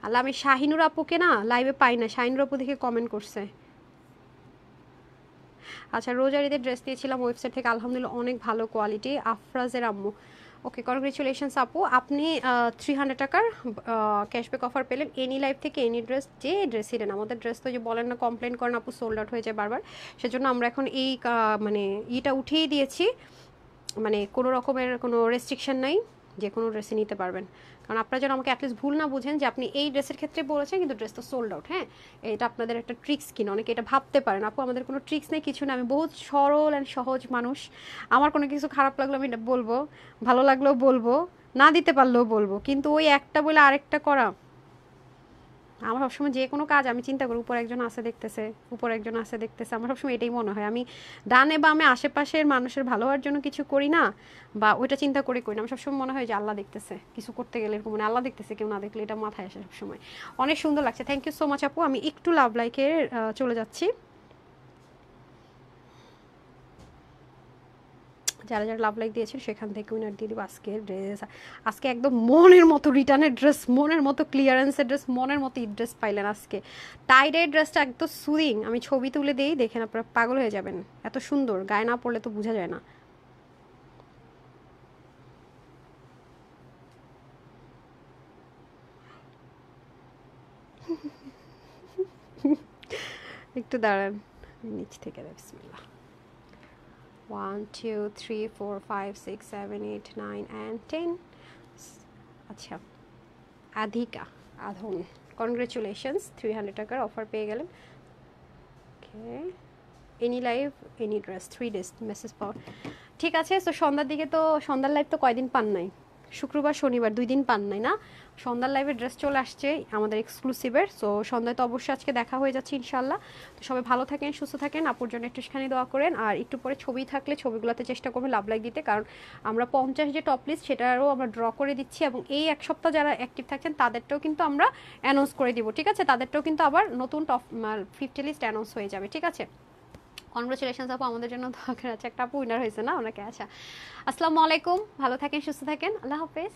আল্লাহ, আমি শাহিনুর আপুকে না লাইভে পাই না, শাহিনুর আপু দেখে কমেন্ট করছে। আচ্ছা, রোজার ঈদের ড্রেস দিয়েছিলাম ওয়েবসাইট থেকে, আলহামদুলিল্লাহ অনেক ভালো কোয়ালিটি, আফরাজের আম্মু। ওকে, কনগ্রেচুলেশনস আপু, আপনি 300 টাকার ক্যাশব্যাক অফার পেলেন এনি লাইফ থেকে। এনি ড্রেস, যে ড্রেসই নেন, আমাদের ড্রেস তো যে বলেন না কমপ্লেন করেন আপু সোল্ড আউট হয়ে যায় বারবার, সেজন্য আমরা এখন এই মানে ইটা উঠিয়ে দিয়েছি, মানে কোনো রকমের কোনো রেস্ট্রিকশন নাই, যে কোনো ড্রেসই নিতে পারবেন। কারণ আপনারা যেন আমাকে অ্যাটলিস্ট ভুল না বুঝেন যে আপনি এই ড্রেসের ক্ষেত্রে বলেছেন কিন্তু ড্রেস তো সোল্ড আউট। হ্যাঁ, এটা আপনাদের একটা ট্রিক্স কিনা, অনেকে এটা ভাবতে পারেন। আপু, আমাদের কোনো ট্রিক্স নেই, কিছু না, আমি বহুত সরল অ্যান্ড সহজ মানুষ। আমার কোনো কিছু খারাপ লাগলো আমি বলবো, ভালো লাগলেও বলবো, না দিতে পারলেও বলবো, কিন্তু ওই একটা বলে আরেকটা করা, আমার সবসময় যে কোনো কাজ আমি চিন্তা করি উপর একজন আছে দেখতেছে, উপর একজন আছে দেখতেছে, আমার সবসময় এটাই মনে হয়। আমি ডানে বামে আশেপাশের মানুষের ভালো হওয়ার জন্য কিছু করি না, বা ওইটা চিন্তা করি না, আমার সবসময় মনে হয় যে আল্লাহ দেখতেছে, কিছু করতে গেলে এরকম মানে আল্লাহ দেখতেছে, কেউ না দেখলে এটা মাথায় আসে সবসময়। অনেক সুন্দর লাগছে, থ্যাংক ইউ সো মাচ আপু। আমি একটু লাভ লাইকে চলে যাচ্ছি, যারা যারা লাভ লাইক দিয়েছেন সেখান থেকে উইনার দিয়ে দিব আজকের ড্রেস। আজকে একদম মনের মতো রিটার্নের ড্রেস, মনের মতো ক্লিয়ারেন্সের ড্রেস, মনের মতো ঈদ ড্রেস পাইলেন আজকে। টাইডের ড্রেসটা একদম সুদিং, আমি ছবি তুলে দিই, দেখেন আপনারা পাগল হয়ে যাবেন, এত সুন্দর, গায়ে না পড়লে তো বোঝা যায় না। একটু দাঁড়ান, নিচ থেকে বিসমিল্লাহ। 1 2 3 4 5 6 7 8 9 and 10। আচ্ছা, আধিকা আধন, কনগ্রেচুলেশনস, 300 টাকার অফার পেয়ে গেলেন। Okay, any live any dress 3 days message পাওয়া, ঠিক আছে। তো সন্ধ্যার দিকে, তো সন্ধ্যার লাইভ তো কয়দিন পান নাই, শুক্রবার শনিবার 2 দিন পান নাই না। সন্ধ্যার লাইভের ড্রেস চলে আসছে আমাদের এক্সক্লুসিভের, সো সন্ধ্যায় তো অবশ্যই আজকে দেখা হয়ে যাচ্ছে ইনশাল্লাহ। তো সবাই ভালো থাকেন, সুস্থ থাকেন, আপুর জন্য একটুখানি দোয়া করেন। আর একটু পরে ছবি থাকলে ছবিগুলোতে চেষ্টা করবেন লাভ লাইক দিতে, কারণ আমরা 50 যে টপ লিস্ট সেটারও আমরা ড্র করে দিচ্ছি, এবং এই এক সপ্তাহ যারা অ্যাক্টিভ থাকছেন তাদেরটাও কিন্তু আমরা অ্যানাউন্স করে দিব, ঠিক আছে। তাদেরটাও কিন্তু আবার নতুন টপ 50 লিস্ট অ্যানাউন্স হয়ে যাবে, ঠিক আছে। কনগ্রেচুলেশনস আপু, আমাদের জন্য দোয়া করে। আছে একটা আপু উইনার হয়েছে না ওনাকে। আচ্ছা, আসসালামু আলাইকুম, ভালো থাকেন, সুস্থ থাকেন, আল্লাহ হাফেজ।